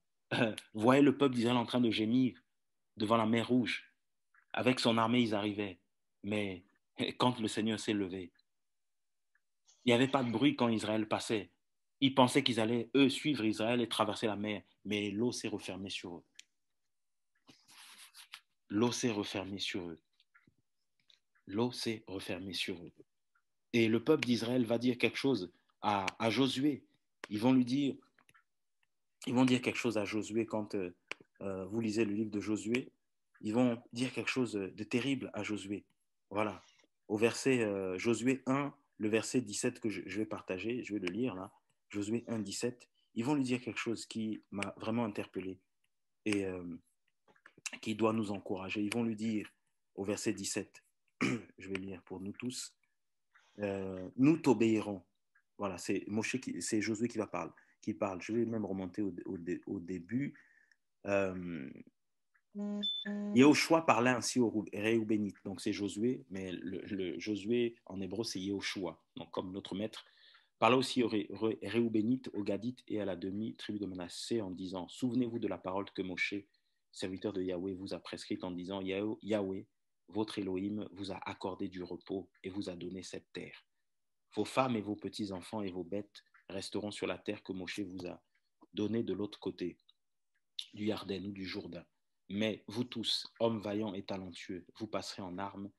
voyait le peuple d'Israël en train de gémir devant la mer Rouge. Avec son armée, ils arrivaient. Mais quand le Seigneur s'est levé, il n'y avait pas de bruit quand Israël passait. Ils pensaient qu'ils allaient, eux, suivre Israël et traverser la mer, mais l'eau s'est refermée sur eux. L'eau s'est refermée sur eux. L'eau s'est refermée sur eux. Et le peuple d'Israël va dire quelque chose à Josué. Ils vont dire quelque chose à Josué quand vous lisez le livre de Josué. Ils vont dire quelque chose de terrible à Josué. Voilà. Au verset Josué 1, le verset 17 que je vais partager, je vais le lire là. Josué 1, 17, ils vont lui dire quelque chose qui m'a vraiment interpellé et qui doit nous encourager. Ils vont lui dire au verset 17, je vais lire pour nous tous, nous t'obéirons. Voilà, c'est Josué qui parle. Je vais même remonter au début. Yehoshua parlait ainsi aux Réubénites. Donc c'est Josué, mais le Josué en hébreu c'est Yehoshua, donc comme notre maître. Parlait aussi aux Réubénites, aux Gadites et à la demi-tribu de Manassé en disant, souvenez-vous de la parole que Moshe, serviteur de Yahweh, vous a prescrite en disant, Yahweh, votre Elohim, vous a accordé du repos et vous a donné cette terre. Vos femmes et vos petits-enfants et vos bêtes resteront sur la terre que Moshe vous a donnée de l'autre côté du Yarden ou du Jourdain. Mais vous tous, hommes vaillants et talentueux, vous passerez en armes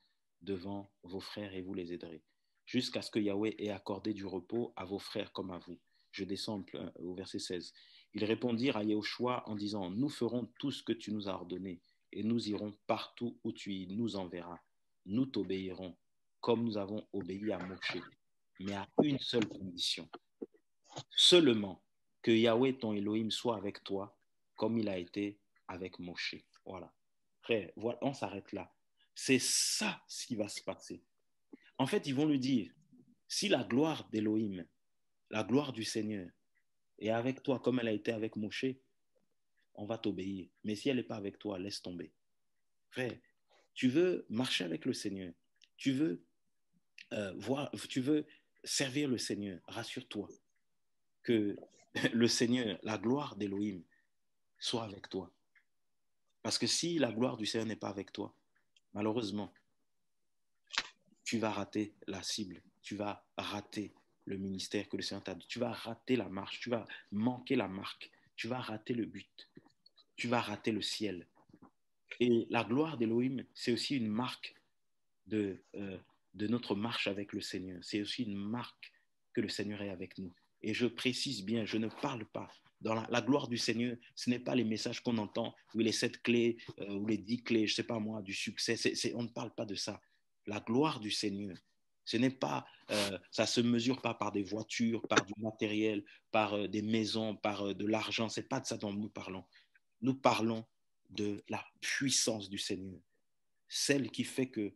devant vos frères et vous les aiderez, jusqu'à ce que Yahweh ait accordé du repos à vos frères comme à vous. Je descends au verset 16. Ils répondirent à Yehoshua en disant, nous ferons tout ce que tu nous as ordonné, et nous irons partout où tu nous enverras. Nous t'obéirons, comme nous avons obéi à Moshe, mais à une seule condition. Seulement que Yahweh, ton Elohim, soit avec toi, comme il a été avec Moshe. Voilà. Frère, voilà, on s'arrête là. C'est ça ce qui va se passer. En fait, ils vont lui dire, si la gloire d'Elohim, la gloire du Seigneur, est avec toi comme elle a été avec Moshe, on va t'obéir. Mais si elle n'est pas avec toi, laisse tomber. Frère, tu veux marcher avec le Seigneur, tu veux servir le Seigneur, rassure-toi que le Seigneur, la gloire d'Elohim, soit avec toi. Parce que si la gloire du Seigneur n'est pas avec toi, malheureusement, tu vas rater la cible, tu vas rater le ministère que le Seigneur t'a dit, tu vas rater la marche, tu vas manquer la marque, tu vas rater le but, tu vas rater le ciel. Et la gloire d'Elohim, c'est aussi une marque de notre marche avec le Seigneur. C'est aussi une marque que le Seigneur est avec nous. Et je précise bien, je ne parle pas. Dans la gloire du Seigneur, ce n'est pas les messages qu'on entend, ou les 7 clés, ou les 10 clés, je ne sais pas moi, du succès. On ne parle pas de ça. La gloire du Seigneur, ce n'est pas, ça ne se mesure pas par des voitures, par du matériel, par des maisons, par de l'argent. Ce n'est pas de ça dont nous parlons. Nous parlons de la puissance du Seigneur. Celle qui fait que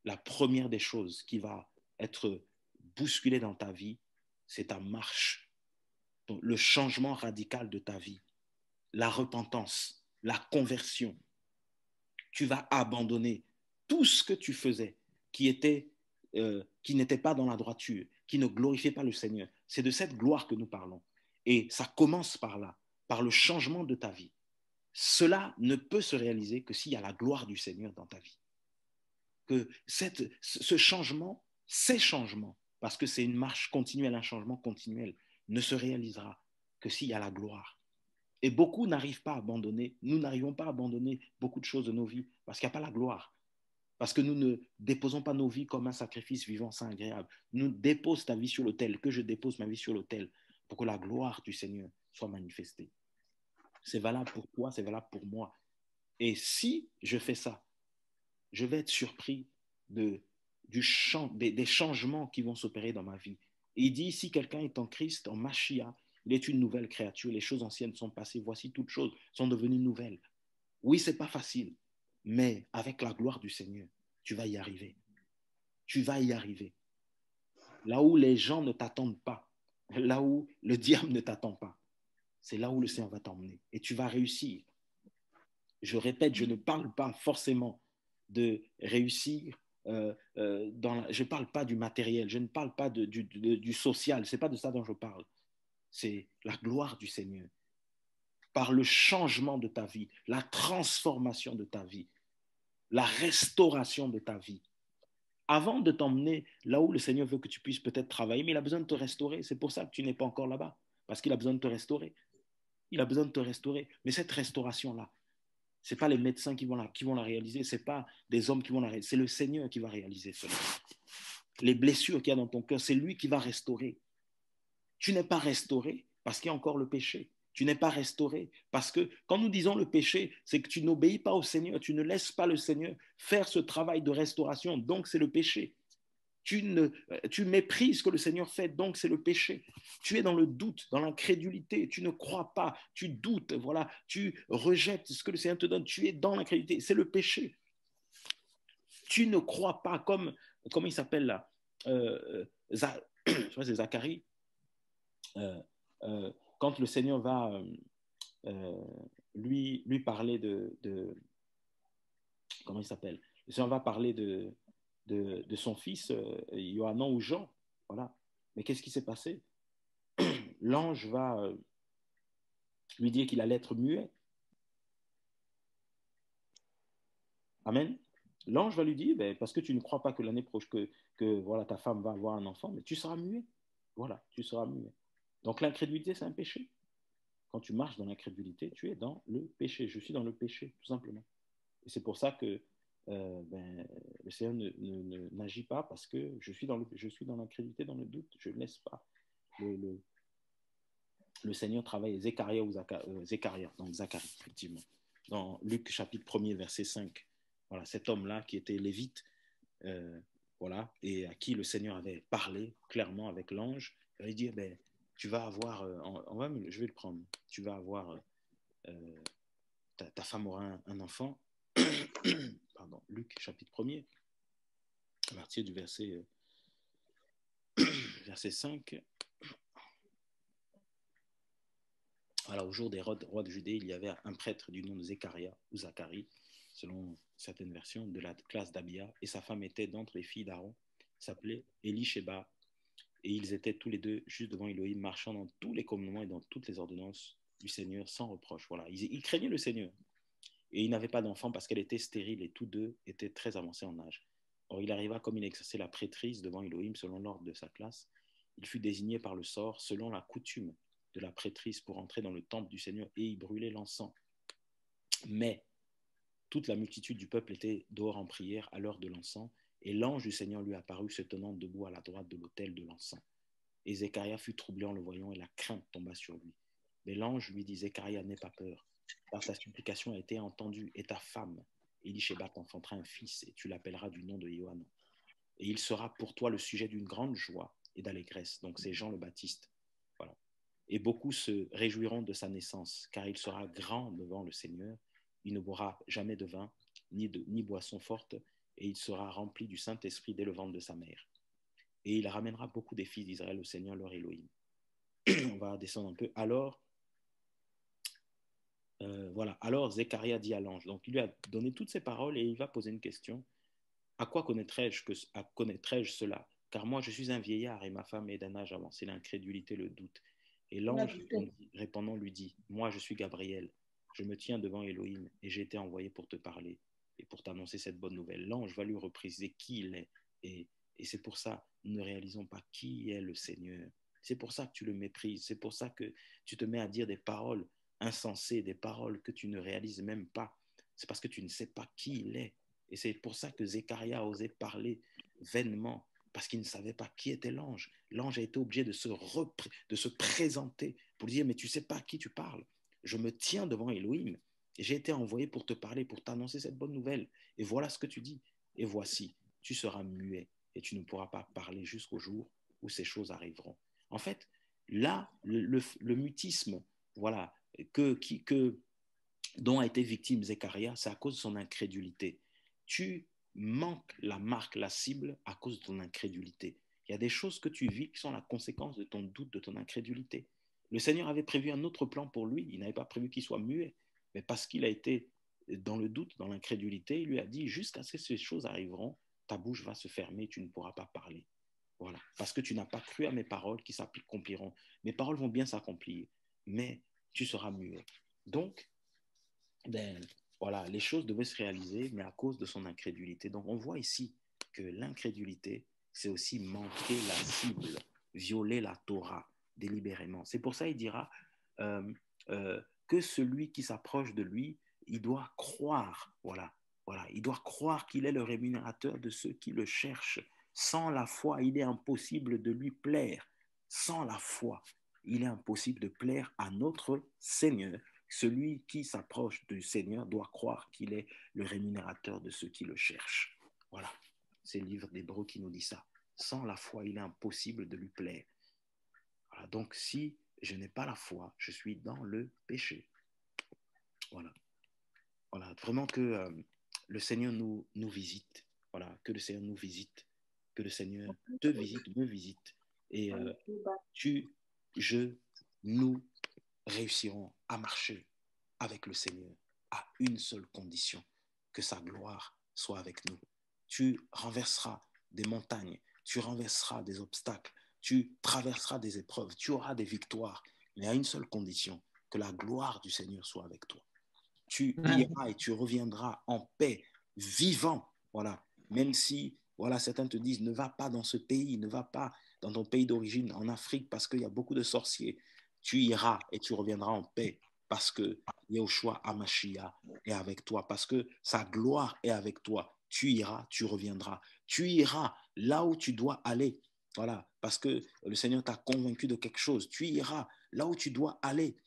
la première des choses qui va être bousculée dans ta vie, c'est ta marche, donc, le changement radical de ta vie, la repentance, la conversion. Tu vas abandonner tout ce que tu faisais qui n'était pas dans la droiture, qui ne glorifiait pas le Seigneur. C'est de cette gloire que nous parlons. Et ça commence par là, par le changement de ta vie. Cela ne peut se réaliser que s'il y a la gloire du Seigneur dans ta vie. que ce changement, ces changements, parce que c'est une marche continuelle, un changement continuel, ne se réalisera que s'il y a la gloire. Et beaucoup n'arrivent pas à abandonner, nous n'arrivons pas à abandonner beaucoup de choses de nos vies parce qu'il n'y a pas la gloire. Parce que nous ne déposons pas nos vies comme un sacrifice vivant, saint, agréable. Nous déposons ta vie sur l'autel, que je dépose ma vie sur l'autel pour que la gloire du Seigneur soit manifestée. C'est valable pour toi, c'est valable pour moi. Et si je fais ça, je vais être surpris des changements qui vont s'opérer dans ma vie. Et il dit, si quelqu'un est en Christ, en Machia, il est une nouvelle créature. Les choses anciennes sont passées. Voici toutes choses sont devenues nouvelles. Oui, ce n'est pas facile, mais avec la gloire du Seigneur, tu vas y arriver. Tu vas y arriver. Là où les gens ne t'attendent pas, là où le diable ne t'attend pas, c'est là où le Seigneur va t'emmener. Et tu vas réussir. Je répète, je ne parle pas forcément de réussir je ne parle pas du matériel, je ne parle pas du social, ce n'est pas de ça dont je parle. C'est la gloire du Seigneur. Par le changement de ta vie, la transformation de ta vie, la restauration de ta vie. Avant de t'emmener là où le Seigneur veut que tu puisses peut-être travailler, mais il a besoin de te restaurer. C'est pour ça que tu n'es pas encore là-bas, parce qu'il a besoin de te restaurer. Il a besoin de te restaurer. Mais cette restauration-là, ce n'est pas les médecins qui vont la réaliser, ce n'est pas des hommes qui vont la réaliser, c'est le Seigneur qui va réaliser cela. Les blessures qu'il y a dans ton cœur, c'est lui qui va restaurer. Tu n'es pas restauré parce qu'il y a encore le péché. Tu n'es pas restauré parce que quand nous disons le péché, c'est que tu n'obéis pas au Seigneur, tu ne laisses pas le Seigneur faire ce travail de restauration, donc c'est le péché. Tu méprises ce que le Seigneur fait, donc c'est le péché. Tu es dans le doute, dans l'incrédulité, tu ne crois pas, tu doutes, voilà, tu rejettes ce que le Seigneur te donne, tu es dans l'incrédulité, c'est le péché. Tu ne crois pas comment il s'appelle là, je crois que c'est Zacharie, quand le Seigneur va lui parler comment il s'appelle, le Seigneur va parler de son fils, Yohanan ou Jean, voilà. Mais qu'est-ce qui s'est passé? L'ange va lui dire qu'il allait être muet. Amen. L'ange va lui dire, parce que tu ne crois pas que l'année prochaine, que voilà, ta femme va avoir un enfant, mais tu seras muet. Voilà, tu seras muet. Donc l'incrédulité, c'est un péché. Quand tu marches dans l'incrédulité, tu es dans le péché. Je suis dans le péché, tout simplement. Et c'est pour ça que le Seigneur n'agit pas parce que je suis dans l'incrédulité, dans le doute. Je ne laisse pas le Seigneur travaille Zécharia ou Zacharie, donc Zacharie, effectivement. Dans Luc chapitre 1er, verset 5. Voilà, cet homme-là qui était lévite, voilà, et à qui le Seigneur avait parlé clairement avec l'ange, il avait dit, tu vas avoir, je vais le prendre, tu vas avoir, ta femme aura un enfant. Pardon, Luc chapitre 1er, à partir du verset 5. Voilà, au jour des rois de Judée, il y avait un prêtre du nom de Zécharia ou Zacharie, selon certaines versions, de la classe d'Abia, et sa femme était d'entre les filles d'Aaron, s'appelait Élisheba, et ils étaient tous les deux juste devant Élohim, marchant dans tous les commandements et dans toutes les ordonnances du Seigneur sans reproche. Voilà, ils craignaient le Seigneur. Et ils n'avaient pas d'enfant parce qu'elle était stérile et tous deux étaient très avancés en âge. Or, il arriva, comme il exerçait la prêtrise devant Élohim selon l'ordre de sa classe, il fut désigné par le sort selon la coutume de la prêtrise pour entrer dans le temple du Seigneur et y brûler l'encens. Mais toute la multitude du peuple était dehors en prière à l'heure de l'encens, et l'ange du Seigneur lui apparut se tenant debout à la droite de l'autel de l'encens. Et Zécharia fut troublé en le voyant, et la crainte tomba sur lui. Mais l'ange lui dit, Zécharia, n'aie pas peur, car ta supplication a été entendue, et ta femme, Élisheba, t'enfantera un fils, et tu l'appelleras du nom de Yohanan. Et il sera pour toi le sujet d'une grande joie et d'allégresse. Donc c'est Jean le Baptiste. Voilà. Et beaucoup se réjouiront de sa naissance, car il sera grand devant le Seigneur. Il ne boira jamais de vin, ni boisson forte, et il sera rempli du Saint-Esprit dès le ventre de sa mère. Et il ramènera beaucoup des fils d'Israël au Seigneur leur Élohim. On va descendre un peu. Alors, voilà. Alors Zécharia dit à l'ange, donc il lui a donné toutes ces paroles et il va poser une question. À quoi connaîtrais-je cela? Car moi je suis un vieillard et ma femme est d'un âge avancé, l'incrédulité, le doute. Et l'ange répondant lui dit, moi je suis Gabriel, je me tiens devant Élohim et j'ai été envoyé pour te parler. et pour t'annoncer cette bonne nouvelle. L'ange va lui repréciser qui il est. Et c'est pour ça, nous ne réalisons pas qui est le Seigneur. C'est pour ça que tu le méprises. C'est pour ça que tu te mets à dire des paroles insensées, des paroles que tu ne réalises même pas. C'est parce que tu ne sais pas qui il est. Et c'est pour ça que Zécharia a osé parler vainement, parce qu'il ne savait pas qui était l'ange. L'ange a été obligé de se présenter pour lui dire, mais tu ne sais pas à qui tu parles. Je me tiens devant Elohim. Et j'ai été envoyé pour te parler, pour t'annoncer cette bonne nouvelle. Et voilà ce que tu dis. Et voici, tu seras muet et tu ne pourras pas parler jusqu'au jour où ces choses arriveront. En fait, là, le mutisme, voilà, dont a été victime Zécharia, c'est à cause de son incrédulité. Tu manques la marque, la cible à cause de ton incrédulité. Il y a des choses que tu vis qui sont la conséquence de ton doute, de ton incrédulité. Le Seigneur avait prévu un autre plan pour lui. Il n'avait pas prévu qu'il soit muet. Mais parce qu'il a été dans le doute, dans l'incrédulité, il lui a dit, jusqu'à ce que ces choses arriveront, ta bouche va se fermer, tu ne pourras pas parler. Voilà. Parce que tu n'as pas cru à mes paroles qui s'accompliront. Mes paroles vont bien s'accomplir, mais tu seras muet. Donc, voilà, les choses devaient se réaliser, mais à cause de son incrédulité. Donc, on voit ici que l'incrédulité, c'est aussi manquer la cible, violer la Torah délibérément. C'est pour ça qu'il dira que celui qui s'approche de lui, il doit croire, voilà, il doit croire qu'il est le rémunérateur de ceux qui le cherchent. Sans la foi, il est impossible de lui plaire. Sans la foi, il est impossible de plaire à notre Seigneur. Celui qui s'approche du Seigneur doit croire qu'il est le rémunérateur de ceux qui le cherchent. Voilà, c'est le livre d'Hébreux qui nous dit ça. Sans la foi, il est impossible de lui plaire. Voilà, donc, si je n'ai pas la foi, je suis dans le péché. Voilà, vraiment que le Seigneur nous visite. Voilà, que le Seigneur nous visite, que le Seigneur te visite, me visite. Et nous réussirons à marcher avec le Seigneur à une seule condition, que sa gloire soit avec nous. Tu renverseras des montagnes, tu renverseras des obstacles, tu traverseras des épreuves, tu auras des victoires, mais à une seule condition, que la gloire du Seigneur soit avec toi. Tu iras et tu reviendras en paix, vivant, voilà, même si, voilà, certains te disent, ne va pas dans ce pays, ne va pas dans ton pays d'origine, en Afrique, parce qu'il y a beaucoup de sorciers. Tu iras et tu reviendras en paix, parce que Yahushua HaMashiach est avec toi, parce que sa gloire est avec toi. Tu iras, tu reviendras. Tu iras là où tu dois aller, voilà, parce que le Seigneur t'a convaincu de quelque chose. Tu iras là où tu dois aller,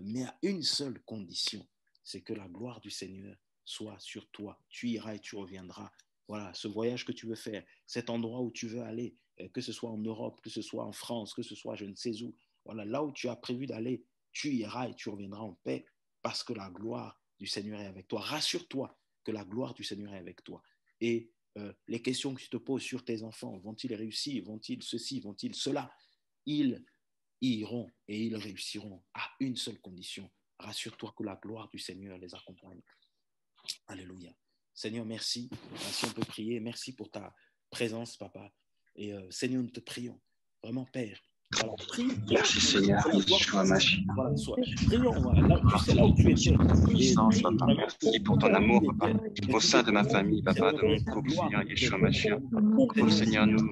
mais à une seule condition, c'est que la gloire du Seigneur soit sur toi. Tu iras et tu reviendras. Voilà, ce voyage que tu veux faire, cet endroit où tu veux aller, que ce soit en Europe, que ce soit en France, que ce soit je ne sais où, voilà, là où tu as prévu d'aller, tu iras et tu reviendras en paix parce que la gloire du Seigneur est avec toi. Rassure-toi que la gloire du Seigneur est avec toi. Et les questions que tu te poses sur tes enfants, vont-ils réussir, vont-ils ceci, vont-ils cela, ils iront et ils réussiront à une seule condition. Rassure-toi que la gloire du Seigneur les accompagne. Alléluia. Seigneur, merci. Si on peut prier, merci pour ta présence, Papa. Et Seigneur, nous te prions. Vraiment, Père. Voilà, prie. Merci Seigneur, Yeshua Mashiach. Voilà, prions, voilà, là, tu sais là où tu étais. Puissance, Papa. Merci pour ton amour, Papa. Au sein de ma famille, Papa, de mon couple, Seigneur, Yeshua Mashiach. Oh Seigneur, nous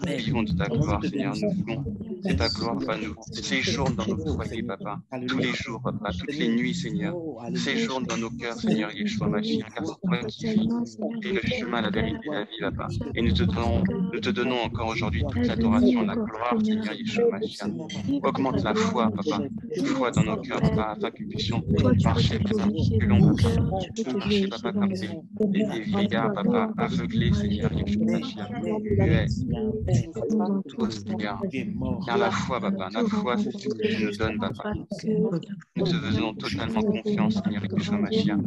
vivons de ta gloire, Seigneur. Nous voulons de ta gloire, Papa. Nous séjournons dans nos foyers, Papa. Tous les jours, Papa. Toutes les nuits, Seigneur. Séjourne dans nos cœurs, Seigneur, Yeshua Mashiach. Car c'est toi qui vis et le chemin, la vérité, la vie, Papa. Et nous te donnons encore aujourd'hui toute l'adoration, la gloire, Seigneur, Yeshua Mashiach. Augmente la foi, Papa. Foi dans nos cœurs, Papa, afin que nous puissions marcher, Papa, plus long, marcher, Papa, comme des vieillards, Papa, aveuglés, Seigneur, Yeshua Mashiach. Oh Seigneur, car la foi, Papa, la foi, c'est ce que tu nous donnes, Papa. Nous te faisons totalement confiance, Seigneur, Yeshua Mashiach.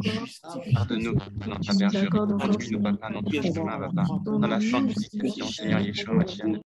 Pardonne-nous dans ta bergerie, conduis-nous, Papa, dans ton chemin, Papa, dans la sanctification, Seigneur, Yeshua Mashiach.